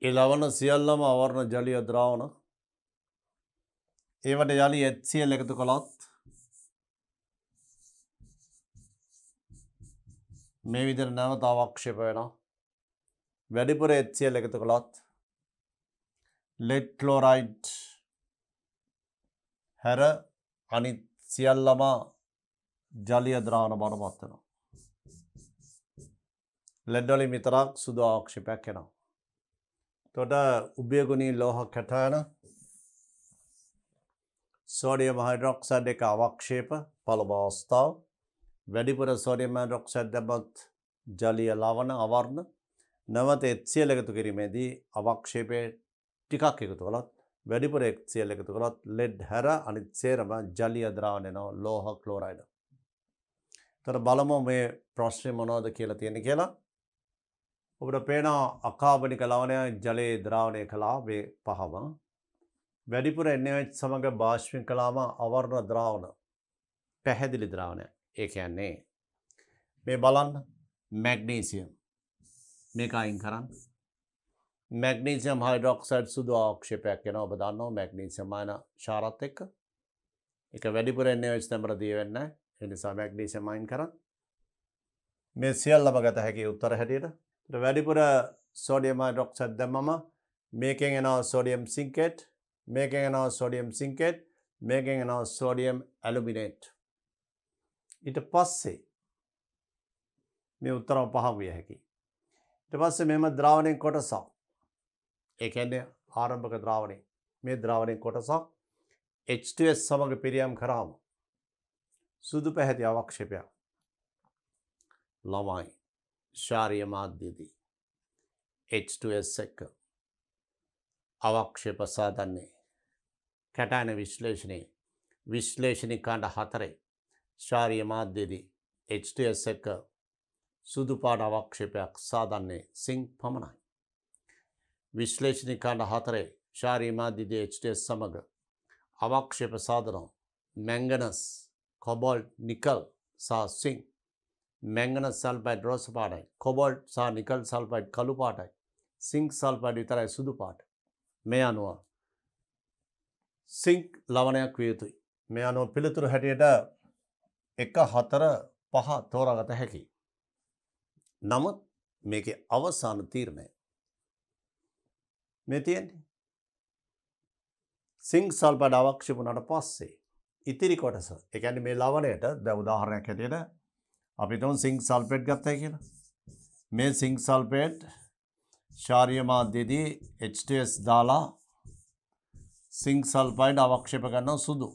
ඒ ලවන සියල්ලම අවර්ණ ජලීය ද්‍රාවණ. ඒවට යලි HCl එකතු කළොත් මේ විදිහට නැවත අවක්ෂේප වෙනවා. වැඩිපුර HCl එකතු කළොත් lead chloride හැර අනිත් සියල්ලම ජලීය ද්‍රාවණ බවට පත් වෙනවා. lead වලින් විතරක් සුදු අවක්ෂේපයක් එනවා. එතකොට උභයගුණී ලෝහ කැටයන සෝඩියම් හයිඩ්‍රොක්සයිඩ් එක අවක්ෂේප පළමු අවස්ථාව. වැඩිපුර සෝඩියම් හයිඩ්‍රොක්සයිඩ් දැම්මොත් ජලීය ලවණ අවර්ණ නැවත HCl එකතු කිරීමේදී අවක්ෂේපයේ ටිකක් එකතු කළොත් වැඩිපුර HCl එකතු කළොත් lead හැර අනිත් සේරම ජලීය ද්‍රාවණ එනවා ලෝහ ක්ලෝරයිඩ්. එතකොට බලමු මේ ප්‍රශ්නේ මොනවද කියලා තියෙන්නේ කියලා. ඔබට පේනවා අකාබනික ලවණය ජලයේ ද්‍රාවණය කළා මේ පහම. වැඩිපුර NaOH සමග භාෂ්මික කළාම අවර්ණ ද්‍රාවණ පැහැදිලි ද්‍රාවණය. ඒ කියන්නේ මේ බලන්න මැග්නීසියම් මේක අයින් කරන්න. මැග්නීසියම් හයිඩ්‍රොක්සයිඩ් සුදු අවක්ෂේපයක් වෙනවා. ඔබ දන්නවා මැග්නීසියම් අයන ශාරත් එක්ක. ඒක වැඩිපුර NaOH තැඹර දී වෙන්නේ නැහැ. ඒ නිසා මැග්නීසියම් අයින් කරන්න. මේ සියල්ලම ගත හැකි උත්තර හැටියට. වැඩිපුර සෝඩියම් හයිඩ්‍රොක්සයිඩ් දැම්මම මේකෙන් එනවා සෝඩියම් සින්කේට්, මේකෙන් එනවා සෝඩියම් සින්කේට්, මේකෙන් එනවා සෝඩියම් ඇලුමිනේට්. ඊට පස්සේ මේ උත්තරම පහ විය හැකියි. ඊට පස්සේ මෙම ද්‍රාවණයෙන් කොටසක්, ඒ කියන්නේ ආරම්භක ද්‍රාවණය, මේ ද්‍රාවණයෙන් කොටසක් H2S සමග පිරියම් කරාම සුදු පැහැති අවක්ෂේපයක් ළමයි ශාරීය මාධ්‍යදී H2S එක්ක අවක්ෂේප සාධන්නේ කැටයන විශ්ලේෂණී කාණ්ඩ 4 ශාරීය මාධ්‍යදී H2S එක්ක සුදු පාට අවක්ෂේපයක් සාධන්නේ සිංක් පමණයි. විශ්ලේෂණී කාණ්ඩ 4 ශාරීය මාධ්‍යදී H2S සමග අවක්ෂේප සාධන මැංගනස්, කොබෝල්ට්, නිකල් සහ සිංක්. මැංගනස් සල්ෆයිඩ් රෝස පාටයි, කොබෝල්ට් සහ නිකල් සල්ෆයිඩ් කළු පාටයි, සිංක් සල්ෆයිඩ් විතරයි සුදු පාට. මේ අනුව සිංක් ලවණයක් විය යුතුයි. මේ අනුව පිළිතුරු හැටියට 1, 4, 5 තෝරාගත හැකියි. නමුත් මේකේ අවසාන තීරණය මේ තියෙන්නේ සිංක් සල්ෆයිඩ් අවක්ෂේප වුණාට පස්සේ ඉතිරි කොටස, ඒ කියන්නේ මේ ලවණයට දැන් උදාහරණයක් හැටියට අපි තුන් සිංක් සල්ෆේට් ගත්තයි කියලා. මේ සිංක් සල්ෆේට් ශාරීය මාධ්‍යයේදී H2S දාලා සිංක් සල්ෆයිඩ් අවක්ෂේප කරනවා සුදු.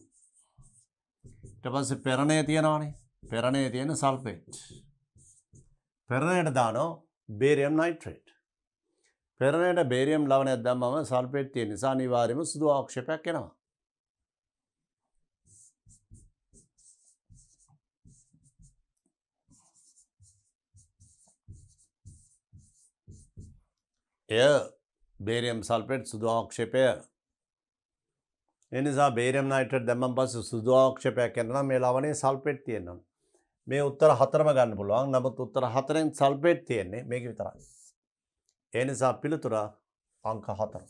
ඊට පස්සේ පෙරණය තියනවානේ. පෙරණයේ තියෙන සල්ෆේට්. පෙරණයට දානවා බේරියම් නයිට්‍රේට්. පෙරණයට බේරියම් ලවණයක් දැම්මම සල්ෆේට් තියෙන නිසා අනිවාර්යයෙන්ම සුදු අවක්ෂේපයක් එනවා. එය බේරියම් සල්ෆේට් සුදු අවක්ෂේපය. ඒ නිසා බේරියම් නයිට්‍රේට් දැම්මම පස්සේ සුදු අවක්ෂේපයක් එනවා. මේ ලවණේ සල්ෆේට් තියෙනවා. මේ උත්තර 4ම ගන්න පුළුවන්. නමුත් උත්තර 4ෙන් සල්ෆේට් තියෙන්නේ මේක විතරයි. ඒ නිසා පිළිතුර අංක 4.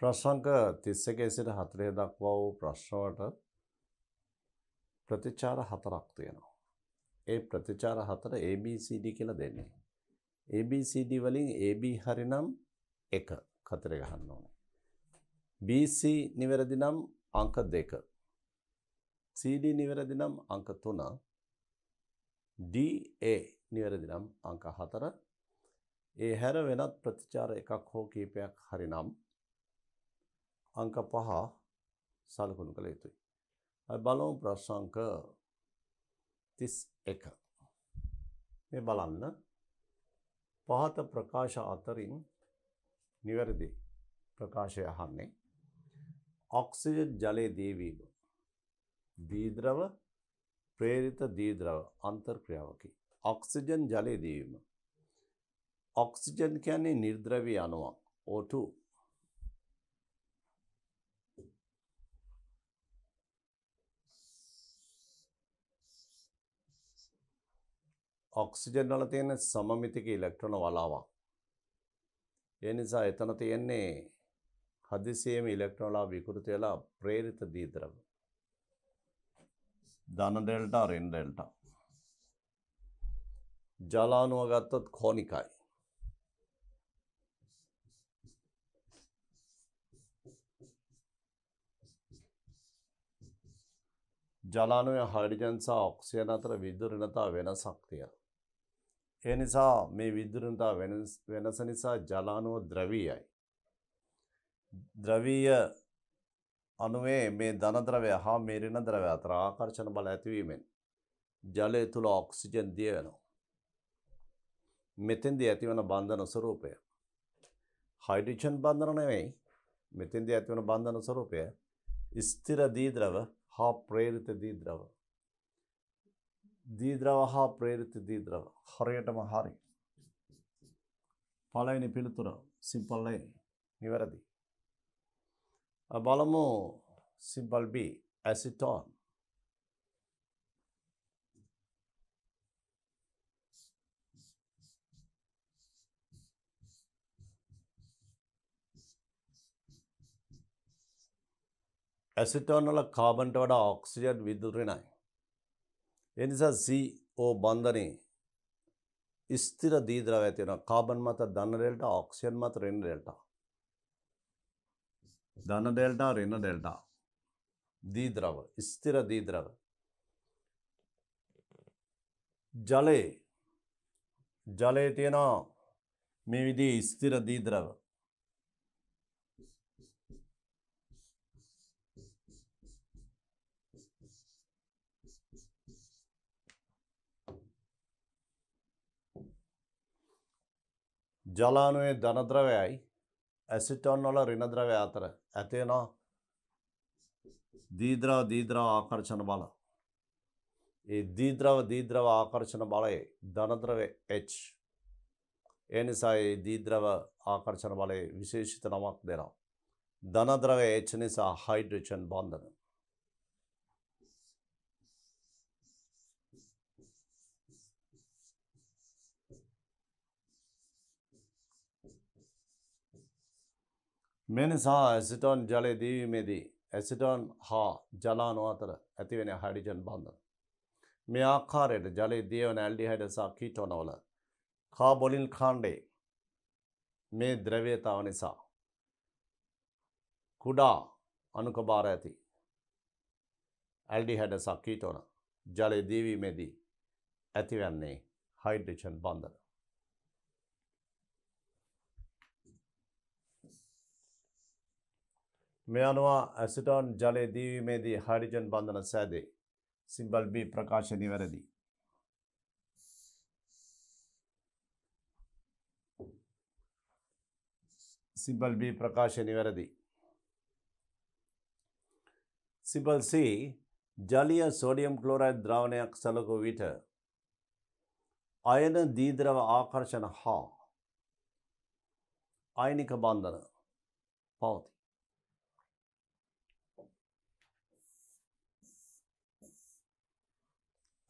ප්‍රශ්න අංක 31 සිට 40 දක්වා වූ ප්‍රශ්න වලට ප්‍රතිචාර 4ක් තියෙනවා. ඒ ප්‍රතිචාර 4 ABCD කියලා දෙන්නේ. ABCD වලින් AB හරිනම් 1 කතරේ ගහන්න ඕනේ. BC නිවැරදි නම් අංක 2. CD නිවැරදි නම් අංක 3. DA නිවැරදි නම් අංක 4. ඒ හැර වෙනත් ප්‍රතිචාර එකක් හෝ කීපයක් හරිනම් අංක 5 සලකුණු කළ යුතුයි. අපි බලමු ප්‍රශ්න අංක 31. මේ බලන්න පහත ප්‍රකාශ අතරින් නිවැරදි ප්‍රකාශය අහන්නේ ඔක්සිජන් ජලයේ දීවීම දීද්‍රව ප්‍රේරිත දීද්‍රව අන්තර්ක්‍රියාවකි. ඔක්සිජන් ජලයේ දීවීම. ඔක්සිජන් කියන්නේ නිර්ද්‍රවී අණුවක් O2. ඔක්සිජන් වල තියෙන සමමිතික ඉලෙක්ට්‍රෝන වලාවක්. ඒ නිසා එතන තියෙන්නේ හදිසියෙම ඉලෙක්ට්‍රෝනලා විකෘති වෙලා ප්‍රේරිත දී ද්‍රව. ධන ඩෙල්ටා ඍණ ඩෙල්ටා. ජලාණුව ගත්තොත් කෝනිකයි. ජලාණුවේ හයිඩ්‍රජන් සහ ඔක්සිජන් අතර විදුරණතා වෙනසක් තියෙනවා. ඒ නිසා මේ විදුරණතා වෙනස නිසා ජලාණුව ද්‍රවීයයි. ද්‍රවීය අණුවේ මේ ධන ද්‍රවය හා මේ ඍණ ද්‍රවය අතර ආකර්ෂණ බල ඇතිවීමෙන් ජලය තුල ඔක්සිජන් දිය වෙනවා. මෙතෙන්දී ඇතිවන බන්ධන ස්වરૂපය හයිඩ්‍රජන් බන්ධන නෙවෙයි. මෙතෙන්දී ඇතිවන බන්ධන ස්වરૂපය ස්ථිර දී ද්‍රව හා ප්‍රේරිත දී ද්‍රව. දී ද්‍රව හා ප්‍රේරිත දී ද්‍රව හරියටම හරි. පළවෙනි පිළිතුර සිම්පල් A නිවැරදි. බලමු සිම්පල් B ඇසිටෝන්. ඇසිටෝන් වල කාබන්ට වඩා ඔක්සිජන් විදුරණයි. ඒ නිසා CO බන්ධනේ ස්ථිර දී ද්‍රවය ඇති වෙනවා. කාබන් මත ධන ඩෙල්ටා, ඔක්සිජන් මත ඍණ ඩෙල්ටා. ධන ඩෙල්ටා ඍණ ඩෙල්ටා. දී ද්‍රව ස්ථිර දී ද්‍රව. ජලයේ තියෙනවා මේ විදිහේ ස්ථිර දී ද්‍රව. ජලාණුවේ ධන ද්‍රවයයි ඇසිටෝන් වල ඍණ ද්‍රවය අතර ඇති වෙන දී ද්‍රව ආකර්ෂණ බල. ඒ දී ද්‍රව ආකර්ෂණ බලයේ ධන ද්‍රවය H. ඒ නිසා ඒ දී ද්‍රව ආකර්ෂණ බලයේ විශේෂිත නමක් දෙනවා. ධන ද්‍රවය H නිසා හයිඩ්‍රජන් බන්ධන. මේ නිසා ඇසිටෝන් ජලයේ දීවීමේදී ඇසිටෝන් හා ජලාණු අතර ඇතිවෙන හයිඩ්‍රජන් බන්ධන. මේ ආකාරයට ජලයේ දියවන ඇල්ඩිහයිඩ් සහ කීටෝන වල කාබොනිල් කාණ්ඩේ මේ ද්‍රව්‍යතාව නිසා කුඩා අණුක භාර ඇති ඇල්ඩිහයිඩ් සහ කීටෝන ජලයේ දීවීමේදී ඇතිවන්නේ හයිඩ්‍රජන් බන්ධන. මේ අනුව ඇසිටෝන් ජලයේ දීවීමේදී හයිඩ්‍රජන් බන්ධන සෑදේ. සිම්පල් B ප්‍රකාශය නිවැරදි. සිම්පල් B ප්‍රකාශය නිවැරදි. සිම්පල් C ජලීය සෝඩියම් ක්ලෝරයිඩ් ද්‍රාවණයක් සලකුව විට අයන දී ද්‍රව ආකර්ෂණ හා අයනික බන්ධන පවතී.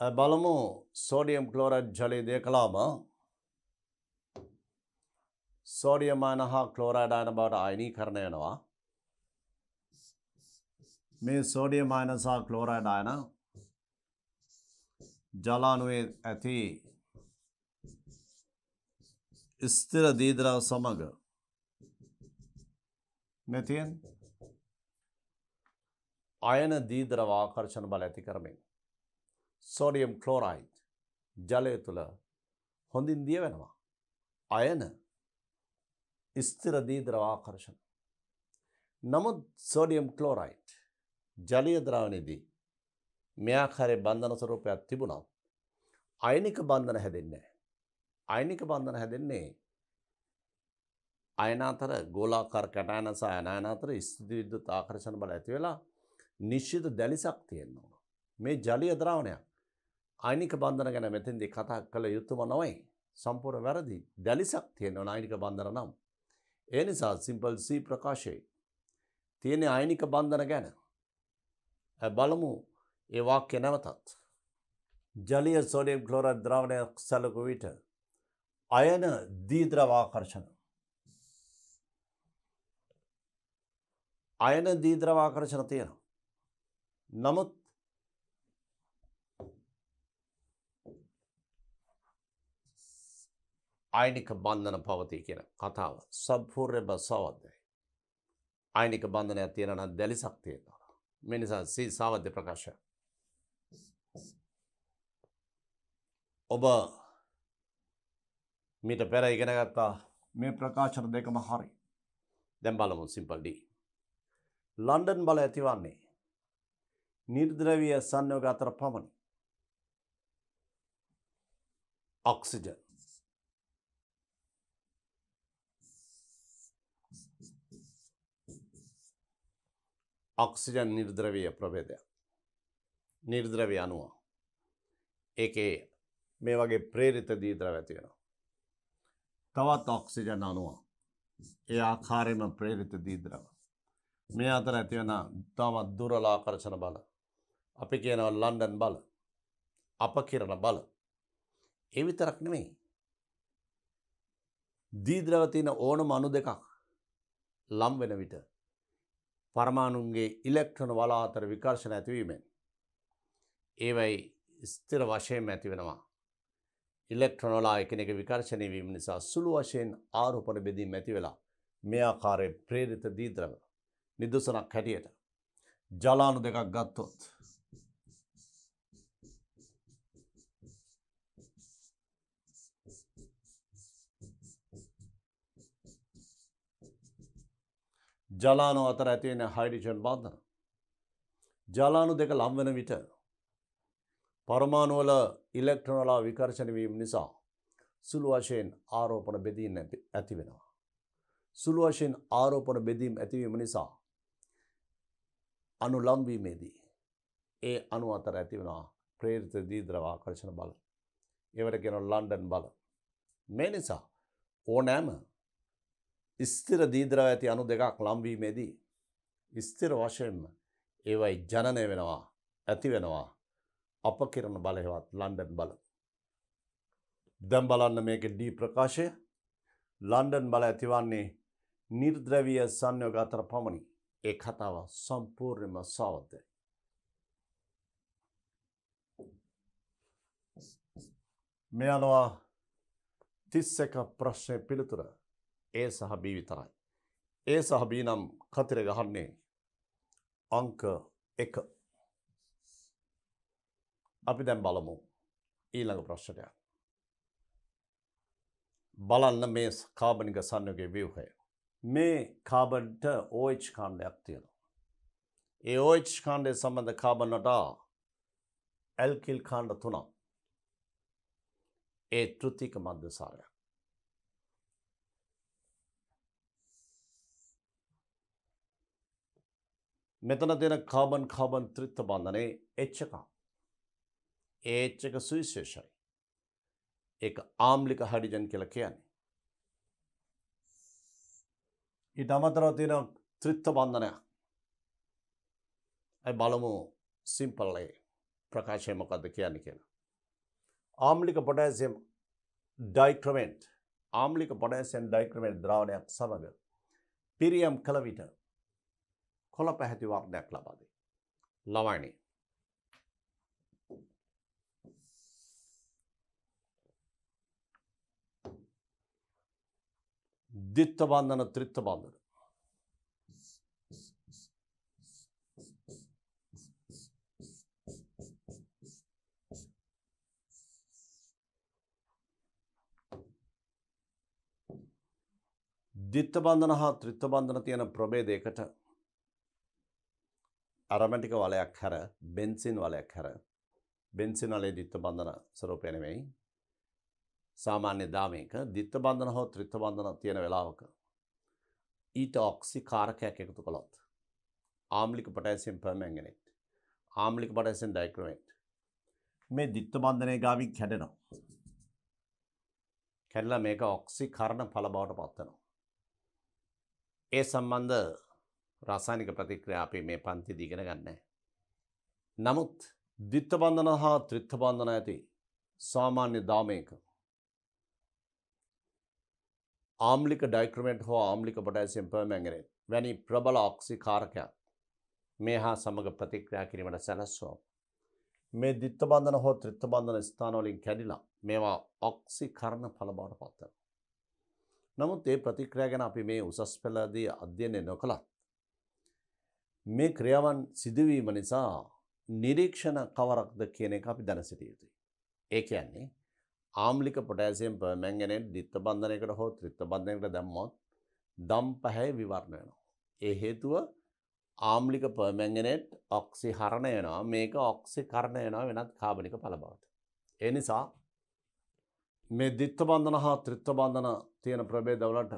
බලමු සෝඩියම් ක්ලෝරයිඩ් ජලය දෙය කළාම සෝඩියම් අයන හා ක්ලෝරයිඩ් අයන බවට අයනීකරණය වෙනවා. මේ සෝඩියම් අයන සහ ක්ලෝරයිඩ් අයන ජලාණුවේ ඇති ස්ථිර දී ද්‍රව සමග මෙතින් අයන දී ද්‍රව ආකර්ෂණ බල ඇති කරමින් සෝඩියම් ක්ලෝරයිඩ් ජලය තුළ හොඳින් දිය වෙනවා. අයන ස්ථිර දී ද්‍රව ආකර්ෂණ. නමුත් සෝඩියම් ක්ලෝරයිඩ් ජලීය ද්‍රවණයේදී මේ ආකාරයේ බන්ධන ස්වරූපයක් තිබුණත් අයනික බන්ධන හැදෙන්නේ නැහැ. අයනික බන්ධන හැදෙන්නේ අයන අතර ගෝලාකාර කැටයන සහ අයන අතර ස්ථිර විද්‍යුත් ආකර්ෂණ බල ඇති වෙලා නිශ්චිත දැලිසක් තියෙනවා. මේ ජලීය ද්‍රවණයක් අයනික බන්ධන ගැන මෙතෙන්දී කතා කළ යුතුම නොවේ. සම්පූර්ණ වැරදි. දැලිසක් තියෙනවා අයනික බන්ධන නම්. ඒ නිසා සිම්පල් C ප්‍රකාශයේ තියෙන අයනික බන්ධන ගැන බලමු. ඒ වාක්‍ය නැවතත්. ජලීය සෝඩියම් ක්ලෝරයිඩ් ද්‍රාවණයක් සලකුව විට අයන දී ද්‍රව ආකර්ෂණ අයන දීද්‍රව ආකර්ෂණ තියෙනවා. නමුත් අයනික බන්ධන පවතී කියන කතාව සම්පූර්ණයෙන්ම සාවද්‍යයි. අයනික බන්ධනයක් තියෙනවා නම් දැලි ශක්තිය තියෙනවා. මේ නිසා සාවද්‍ය ප්‍රකාශය. ඔබ මීට පෙර ඉගෙන ගත්තා මේ ප්‍රකාශන දෙකම හරි. දැන් බලමු සිම්පල් D. ලන්ඩන් බල ඇතිවන්නේ නිර්ද්‍රවීය සංයෝග අතර පමණි. ඔක්සිජන් ඔක්සිජන් නිර්ද්‍රවීය ප්‍රභේදයක්. නිර්ද්‍රවීය අණුව. ඒකේ මේ වගේ ප්‍රේරිත දීද්‍රව ඇති වෙනවා. තවත් ඔක්සිජන් අණුව. ඒ ආකාරයෙන්ම ප්‍රේරිත දීද්‍රව. මේ අතර ඇති වෙන තවත් දුර්වල ආකර්ෂණ බල. අපි කියනවා ලන්ඩන් බල. අපකිරණ බල. ඒ විතරක් නෙමෙයි. දීද්‍රව තියෙන ඕනම අණු දෙකක් ලම් වෙන විට පරමාණුන්ගේ ඉලෙක්ට්‍රෝන වල අතර විකර්ෂණ ඇතිවීමෙන් ඒවයි ස්ථිර වශයෙන් ඇති වෙනවා. ඉලෙක්ට්‍රෝන වල එකිනෙක විකර්ෂණය වීම නිසා සුළු වශයෙන් ආරෝපණ බෙදීම් ඇති වෙලා මේ ආකාරයේ ප්‍රේරිත දීද්‍රව නිදර්ශනක් හැටියට ජලාණු දෙකක් ගත්තොත් ජලාණු අතර ඇති වෙන හයිඩ්‍රජන් බන්ධන. ජලාණු දෙක ලම් වෙන විට පරමාණු වල ඉලෙක්ට්‍රෝන වල විකර්ෂණ වීම නිසා සුළු වශයෙන් ආරෝපණ බෙදීම් ඇති වෙනවා. සුළු වශයෙන් ආරෝපණ බෙදීම් ඇතිවීම නිසා අණු ලම් වීමේදී ඒ අණු අතර ඇති වෙනවා ප්‍රේරිත දීද්‍රව ආකර්ෂණ බල. ඒවට කියනවා ලන්ඩන් බල. මේ නිසා ඕනෑම ස්ථිර දීද්‍රව ඇති අණු දෙකක් ලම් වීමේදී ස්ථිර වශයෙන්ම ඒවයි ජනනය වෙනවා ඇති වෙනවා අපකිරණ බල හේවත් ලන්ඩන් බල. දැන් බලන්න මේකේ D ප්‍රකාශය. ලන්ඩන් බල ඇතිවන්නේ නිර්ද්‍රවීය සංයෝග අතර පමණි. ඒ කතාව සම්පූර්ණයෙන්ම සාවද්‍යයි. මේ අනුව 31 ප්‍රශ්නේ පිළිතුර A සහ B විතරයි. A සහ B නම් කතරේ ගහන්නේ අංක 1. අපි දැන් බලමු ඊළඟ ප්‍රශ්නය. බලන්න මේ කාබනික සංයෝගයේ ව්‍යුහය. මේ කාබන්ට OH කාණ්ඩයක් තියෙනවා. ඒ OH කාණ්ඩය සම්බන්ධ කාබන්ට ඇල්කිල් කාණ්ඩ 3ක්. ඒ තෘතික මධ්‍යසාරයක්. මෙතන තියෙන කාබන් කාබන් ත්‍රිත්ව බන්ධනයේ H එකක්. ඒ H එක සුවිශේෂයි. ඒක ආම්ලික හයිඩ්‍රජන් කියලා කියන්නේ. ඊට අමතරව තියෙන ත්‍රිත්ව බන්ධනයක්. අපි බලමු සිම්පල් A ප්‍රකාශය මොකද්ද කියන්නේ කියලා. ආම්ලික පොටෑසියම් ඩයික්‍රොමේට් ආම්ලික පොටෑසියම් ඩයික්‍රොමේට් ද්‍රාවණයක් සමග පිරියම් කළ විට කොළ පැහැති වර්ණයක් ලබා දෙයි. ලවණි. ද්විත්ව බන්ධන ත්‍රිත්ව බන්ධන. ද්විත්ව බන්ධන හා ත්‍රිත්ව බන්ධන තියෙන ප්‍රභේදයකට අරමැටික වලයක් හැර බෙන්සින් වලයක් හැර බෙන්සින් වලේ ද්විත්ව බන්ධන ස්වරූපය නෙමෙයි සාමාන්‍ය දාමයක ද්විත්ව බන්ධන හෝ ත්‍රිත්ව බන්ධන තියෙන වෙලාවක ඊට ඔක්සි කාරකයක් එකතු කළොත් ආම්ලික පොටෑසියම් පර්මැංගනේට් ආම්ලික පොටෑසියම් ඩයික්‍රොමේට් මේ ද්විත්ව බන්ධනයේ ගාවින් කැඩෙනවා. කැඩලා මේක ඔක්සි කර්ණ ඵල බවට පත් වෙනවා. ඒ සම්බන්ධ රසායනික ප්‍රතික්‍රියා අපි මේ පන්තිදී ඉගෙන ගන්නෑ. නමුත් ද්විත්ව බන්ධන හා ත්‍රිත්ව බන්ධන ඇති සාමාන්‍ය දාමයක ආම්ලික ඩයික්‍රොමේට් හෝ ආම්ලික පොටෑසියම් පර්මැංගනේට් වැනි ප්‍රබල ඔක්සිකාරකයක් මේ හා සමග ප්‍රතික්‍රියා කිරීමට සැලැස්සුවා. මේ ද්විත්ව බන්ධන හෝ ත්‍රිත්ව බන්ධන ස්ථාන වලින් කැඩිලා මේවා ඔක්සිකරණ ඵල බවට පත් වෙනවා. නමුත් මේ ප්‍රතික්‍රියා ගැන අපි මේ උසස් පෙළදී අධ්‍යයනය නොකළත් මේ ක්‍රියාවන් සිදුවීම නිසා නිරීක්ෂණ කවරක්ද කියන එක අපි දැන සිටිය යුතුයි. ඒ කියන්නේ ආම්ලික පොටෑසියම් පර්මැංගනේට් ද්විත්ව බන්ධනයකට හෝ ත්‍රිත්ව බන්ධනයකට දැම්මොත් දම් පහේ විවරණය වෙනවා. ඒ හේතුව ආම්ලික පර්මැංගනේට් ඔක්සිහරණය වෙනවා. මේක ඔක්සිකරණය වෙනවා වෙනත් කාබනික ඵල බවට. ඒ නිසා මේ ද්විත්ව බන්ධන හා ත්‍රිත්ව බන්ධන තියෙන ප්‍රභේදවලට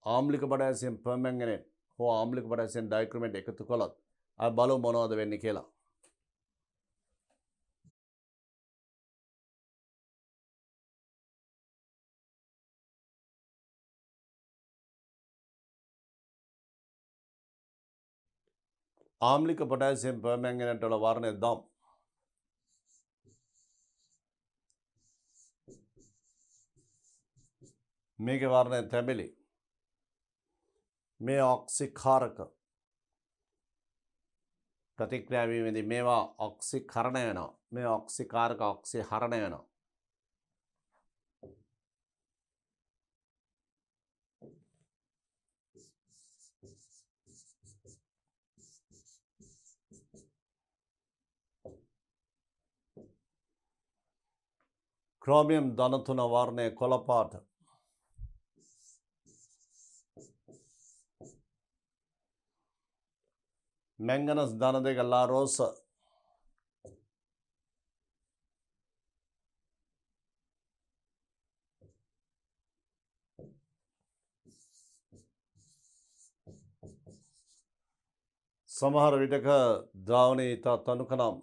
ආම්ලික පොටෑසියම් පර්මැංගනේට් හෝ ආම්ලික පොටෑසියම් ඩයික්‍රොමේට් එකතු කළොත් අපි බලමු මොනවද වෙන්නේ කියලා. ආම්ලික පොටෑසියම් පර්මැංගනේට් වල වර්ණය දම්. මේකේ වර්ණය තැඹිලි. මේ ඔක්සිකාරක ප්‍රතික්‍රියා වීමේදී මේවා ඔක්සිකරණය වෙනවා. මේ ඔක්සිකාරක ඔක්සිහරණය වෙනවා. ක්‍රෝමියම් ධන 3 වර්ණය කොළ පාට. මැංගනස් ධන 2 ලා රෝස. සමහර විටක ද්‍රාවණයේ ඉතා තනුකනම්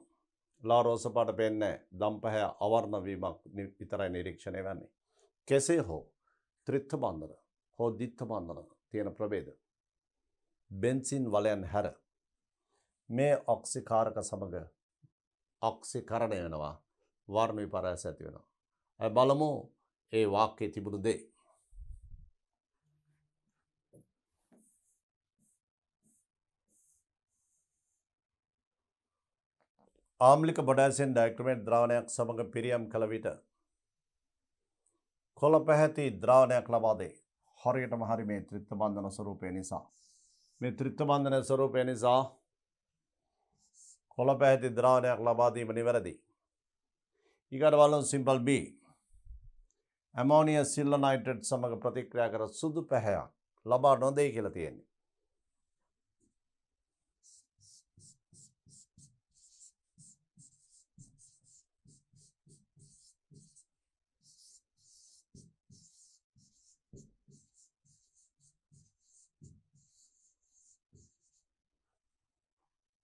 ලා රෝස පාට පෙන්නේ දම් පහ අවර්ණ වීමක් විතරයි නිරීක්ෂණය වෙන්නේ. කෙසේ හෝ ත්‍රිත්ව බන්ධන හෝ ද්විත්ව බන්ධන තියෙන ප්‍රභේද බෙන්සින් වලයන් හැර මේ ඔක්සිකාරක සමග ඔක්සිකරණය වෙනවා. වර්ණ විපර්යාස ඇති වෙනවා. අපි බලමු ඒ වාක්‍යයේ තිබුණු දේ. ආම්ලික පොටෑසියම් ඩයික්‍රොමේට් ද්‍රාවණයක් සමග පිරියම් කළ විට කොළ පැහැති ද්‍රාවණයක් ලබා දේ. හරියටම හරි මේ ත්‍රිත්ව බන්ධන ස්වරූපය නිසා. මේ ත්‍රිත්ව බන්ධන ස්වරූපය නිසා කොළ පැහැති ද්‍රාවණයක් ලබා දීම නිවැරදි. ඊගොඩ බලමු simple B. Ammonium silver nitrate සමග ප්‍රතික්‍රියා කර සුදු පැහැයක් ලබා නොදේ කියලා තියෙන්නේ.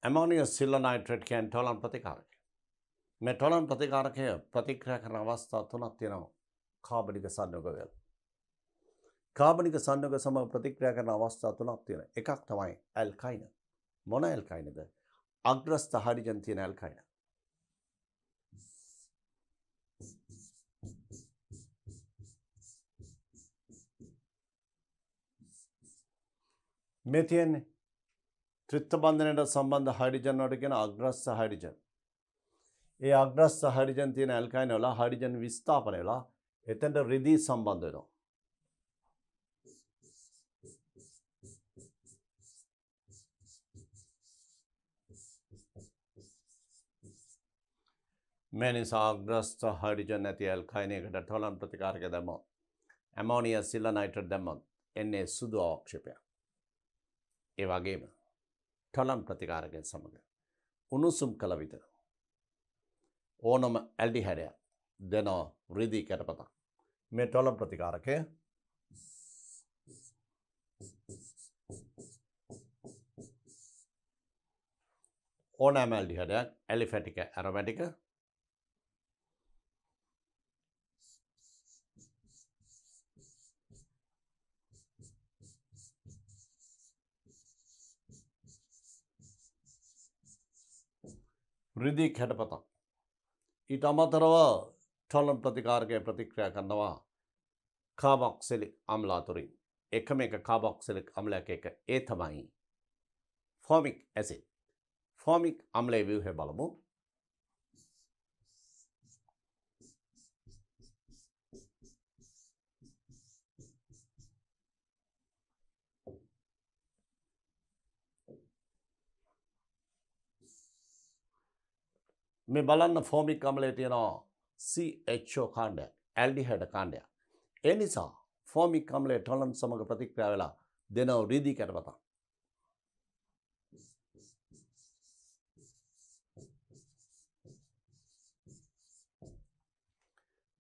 ඇමෝනියම් සිල්වර් නයිට්‍රේට් කියන්නේ ටොලන් ප්‍රතිකාරකය. මේ ටොලන් ප්‍රතිකාරකය ප්‍රතික්‍රියා කරන අවස්ථා තුනක් තියෙනවා. කාබනික සංයෝග වල. කාබනික සංයෝග සමග ප්‍රතික්‍රියා කරන අවස්ථා තුනක් තියෙනවා. එකක් තමයි ඇල්කයින. මොන ඇල්කයිනද? අග්‍රස්ත හයිඩ්‍රජන් තියෙන ඇල්කයින. මේ තියෙන්නේ ත්‍රිත්ව බන්ධනයට සම්බන්ධ හයිඩ්‍රජන් වලට කියන අග්‍රස්ත හයිඩ්‍රජන්. ඒ අග්‍රස්ත හයිඩ්‍රජන් තියෙන ඇල්කයින වල හයිඩ්‍රජන් විස්ථාපනය වෙලා එතෙන්ට රිදී සම්බන්ධ වෙනවා. මේ නිසා අග්‍රස්ත හයිඩ්‍රජන් නැති ඇල්කයිනයකට ටොලන් ප්‍රතිකාරකය දැම්මොත් ඇමෝනියම් සිල්වර් නයිට්‍රේට් දැම්මොත් එන්නේ සුදු අවක්ෂේපයක්. ඒ වගේම ටොලන් ප්‍රතිකාරකයන් සමග උණුසුම් කළ විට ඕනම ඇල්ඩිහයිඩයක් දෙනවා රිදී කැටපතක්. මේ ටොලන් ප්‍රතිකාරකය ඕනෑම ඇල්ඩිහයිඩයක් ඇලිෆැටික ඇරොමැටික රිදී කැටපතක්. ඊට අමතරව ටොලන් ප්‍රතිකාරකය ප්‍රතික්‍රියා කරනවා කාබොක්සිලික් අම්ල අතුරින්. එකම එක කාබොක්සිලික් අම්ලයක් එක ඒ තමයි ෆෝමික් ඇසිඩ්. ෆෝමික් අම්ලයේ ව්‍යුහය බලමු. මේ බලන්න ෆෝමික් අම්ලයේ තියෙනවා CHO කාණ්ඩයක්, ඇල්ඩිහයිඩ් කාණ්ඩයක්. ඒ නිසා ෆෝමික් අම්ලයේ ටොලරන්ස් සමග ප්‍රතික්‍රියා වෙලා දෙනව රීදී කැටපතක්.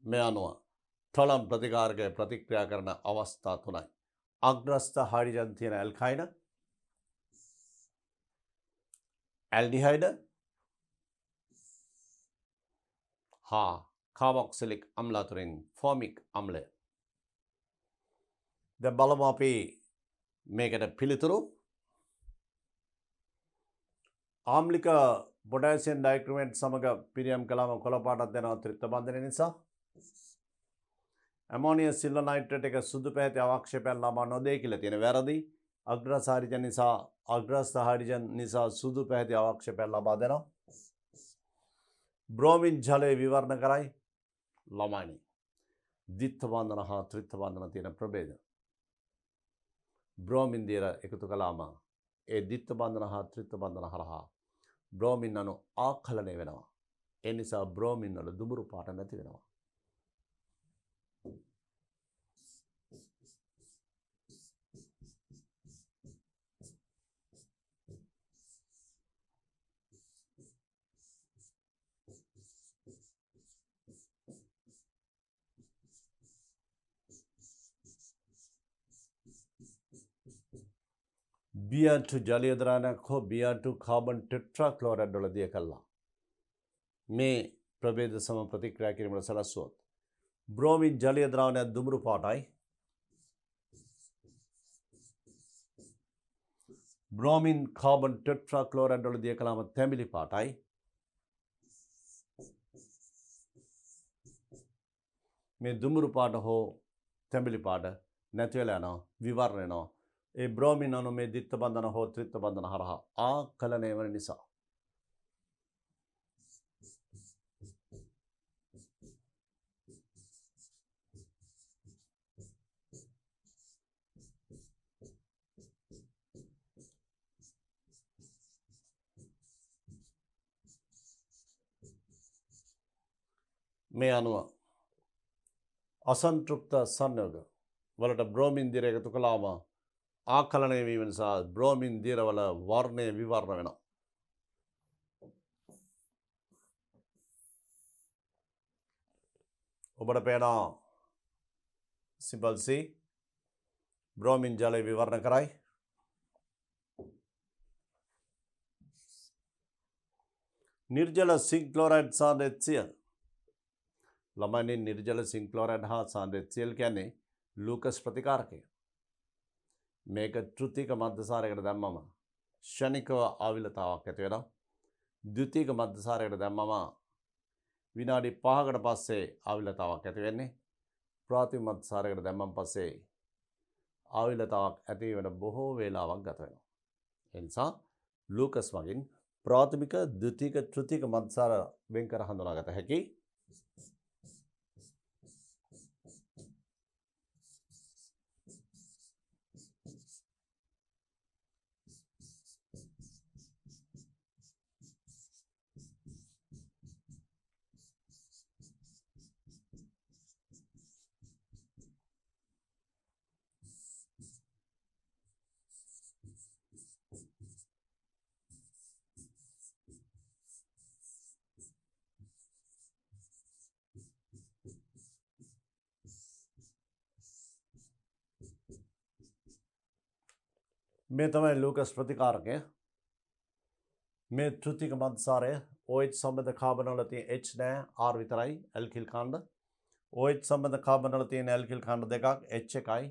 මේ අනුව ටොලම් ප්‍රතිකාරකය ප්‍රතික්‍රියා කරන අවස්ථා තුනයි. අග්‍රස්ථ හයිඩ්‍රජන් තියෙන ඇල්කයිඩ, ඇල්ඩිහයිඩ හා කාබොක්සිලික් අම්ල අතරින් ෆෝමික් අම්ලය. දැන් බලමු අපි මේකට පිළිතුරු. ආම්ලික පොටෑසියම් ඩයික්‍රොමේට් සමග පිරියම් කළාම කොළ පාටක් දෙනවා ත්‍රිත්ව බන්ධනය නිසා. ඇමෝනිය සිල්වර් නයිට්‍රේට් එක සුදු පැහැති අවක්ෂේපයන් ලබා නොදේ කියලා තියෙන වැරදි. අග්‍රස්ථ හයිඩ්‍රජන් නිසා සුදු පැහැති අවක්ෂේපයන් ලබා දෙනවා. බ්‍රෝමින් ජලය විවරණ කරයි ළමයිනි. ද්විත්ව බන්ධන හා ත්‍රිත්ව බන්ධන තියෙන ප්‍රභේද. බ්‍රෝමින් දියර එකතු කළාම ඒ ද්විත්ව බන්ධන හා ත්‍රිත්ව බන්ධන හරහා බ්‍රෝමින් අණු ආකලනය වෙනවා. ඒ නිසා බ්‍රෝමින් වල දුඹුරු පාට නැති වෙනවා. Br2 ජලීය ද්‍රාවණයක් හෝ Br2 කාබන් ටෙට්‍රාක්ලෝරයිඩ් වල දිය කළා. මේ ප්‍රභේද සම ප්‍රතික්‍රියා කිරීමට සලස්වුවොත් බ්‍රෝමින් ජලීය ද්‍රාවණයක් දුඹුරු පාටයි. බ්‍රෝමින් කාබන් ටෙට්‍රාක්ලෝරයිඩ් වල දිය කළාම තැඹිලි පාටයි. මේ දුඹුරු පාට හෝ තැඹිලි පාට නැති වෙලා යනවා, විවරණ වෙනවා. ඒ බ්‍රෝමින් අණු මේ ද්විත්ව බන්ධන හෝ ත්‍රිත්ව බන්ධන හරහා ආකලනය වන නිසා. මේ අණුව අසන්තෘප්ත සංයෝග වලට බ්‍රෝමින් දියර එකතු කළාම ආකලනය වීම නිසා බ්‍රෝමින් දියරවල වර්ණය විවරණ වෙනවා. ඔබට පේනවා සිම්පල් C බ්‍රෝමින් ජලය විවරණ කරයි. නිර්ජල සිංක් ක්ලෝරයිඩ් සහ HCl. ළමයිනි නිර්ජල සිංක් ක්ලෝරයිඩ් හා HCl කියන්නේ ලූකස් ප්‍රතිකාරකය. මේක තෘතික මධ්‍යසාරයකට දැම්මම ෂණිකව ආවිලතාවක් ඇති වෙනවා. ද්විතීක මධ්‍යසාරයකට දැම්මම විනාඩි 5කට පස්සේ ආවිලතාවක් ඇති වෙන්නේ. ප්‍රාථමික මධ්‍යසාරයකට දැම්මම පස්සේ ආවිලතාවක් ඇති වෙන බොහෝ වේලාවක් ගත වෙනවා. ඒ නිසා ලූකස් මගින් ප්‍රාථමික, ද්විතීක, තෘතික මධ්‍යසාර වෙන් කර හඳුනාගත හැකි. මේ තමයි ලූකස් ප්‍රතිකාරකය. මේ තෘතික මධ්‍යසාරය OH සම්බන්ධ කාබන වල තියෙන H නෑ R විතරයි ඇල්කිල් කාණ්ඩ. OH සම්බන්ධ කාබන වල තියෙන ඇල්කිල් කාණ්ඩ දෙකක් H එකයි.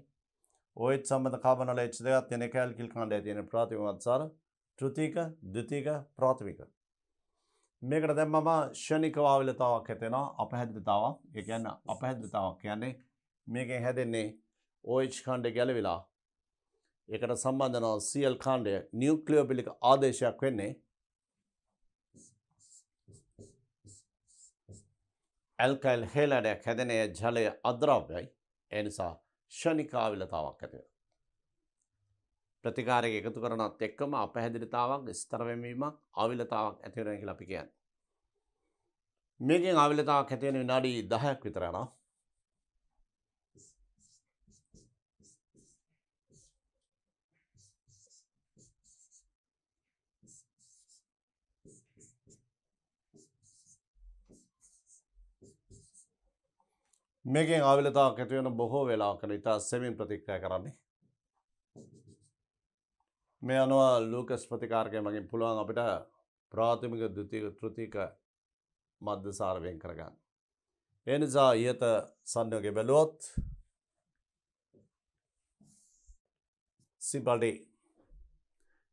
OH සම්බන්ධ කාබන වල H දෙකක් තියෙන එක ඇල්කිල් කාණ්ඩය තියෙන ප්‍රාථමික මධ්‍යසාර. තෘතික, ද්විතීක, ප්‍රාථමික. මේකට දැම්මම ෂණිකව ආවිලතාවක් ඇති වෙනවා. අපහැදිලිතාවක්. ඒ කියන්නේ අපහැදිලිතාවක් කියන්නේ මේකෙන් හැදෙන්නේ OH කාණ්ඩය ගැලවිලා ඒකට සම්බන්ධ වෙන Cl කාණ්ඩය නියුක්ලියෝෆිලික් ආදේශයක් වෙන්නේ ඇල්කයිල් හේලයිඩයක් හැදෙන ජලය අද්‍රව්‍යයි. ඒ නිසා ෂණික ආවිලතාවක් ඇති වෙනවා. ප්‍රතිකාරයක එකතු කරනත් එක්කම අපැහැදිලිතාවක් ස්තර වෙමීමක් ආවිලතාවක් ඇති වෙනවා කියලා අපි කියන්නේ. මේකෙන් ආවිලතාවක් ඇති වෙන විනාඩි 10ක් විතර යනවා. මේකෙන් ආවිලතාවක් ඇති වෙන බොහෝ වෙලාවකට ඉතා සෙමින් ප්‍රතික්‍රියා කරන්නේ. මේ අනුව ලූකස් ප්‍රතිකාරකය මගින් පුළුවන් අපිට ප්‍රාථමික ද්විතීක තෘතීක මධ්‍යසාර වෙන් කරගන්න. ඒ නිසා ඉහත සංයෝගය බැලුවොත් සිබඩි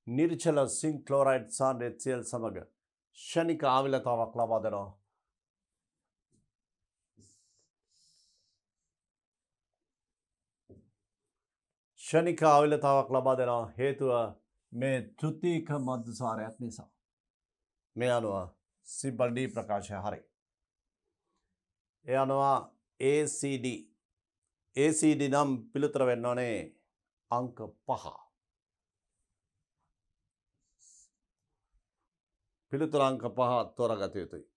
නිර්චල සිංක් ක්ලෝරයිඩ් සාන්ද්‍රය HCl සමග ෂණික ආවිලතාවක් ලබා දෙනවා. ෂණික ආවිලතාවක් ලබා දෙනවා හේතුව මේ තෘතීක මධ්‍යසාරයක් නිසා. මේ අනුව සිබඩි ප්‍රකාශය හරි. ඒ අනුව ACD නම් පිළිතුර වෙන්න ඕනේ අංක 5. පිළිතුර අංක 5 තෝරාගත යුතුයි.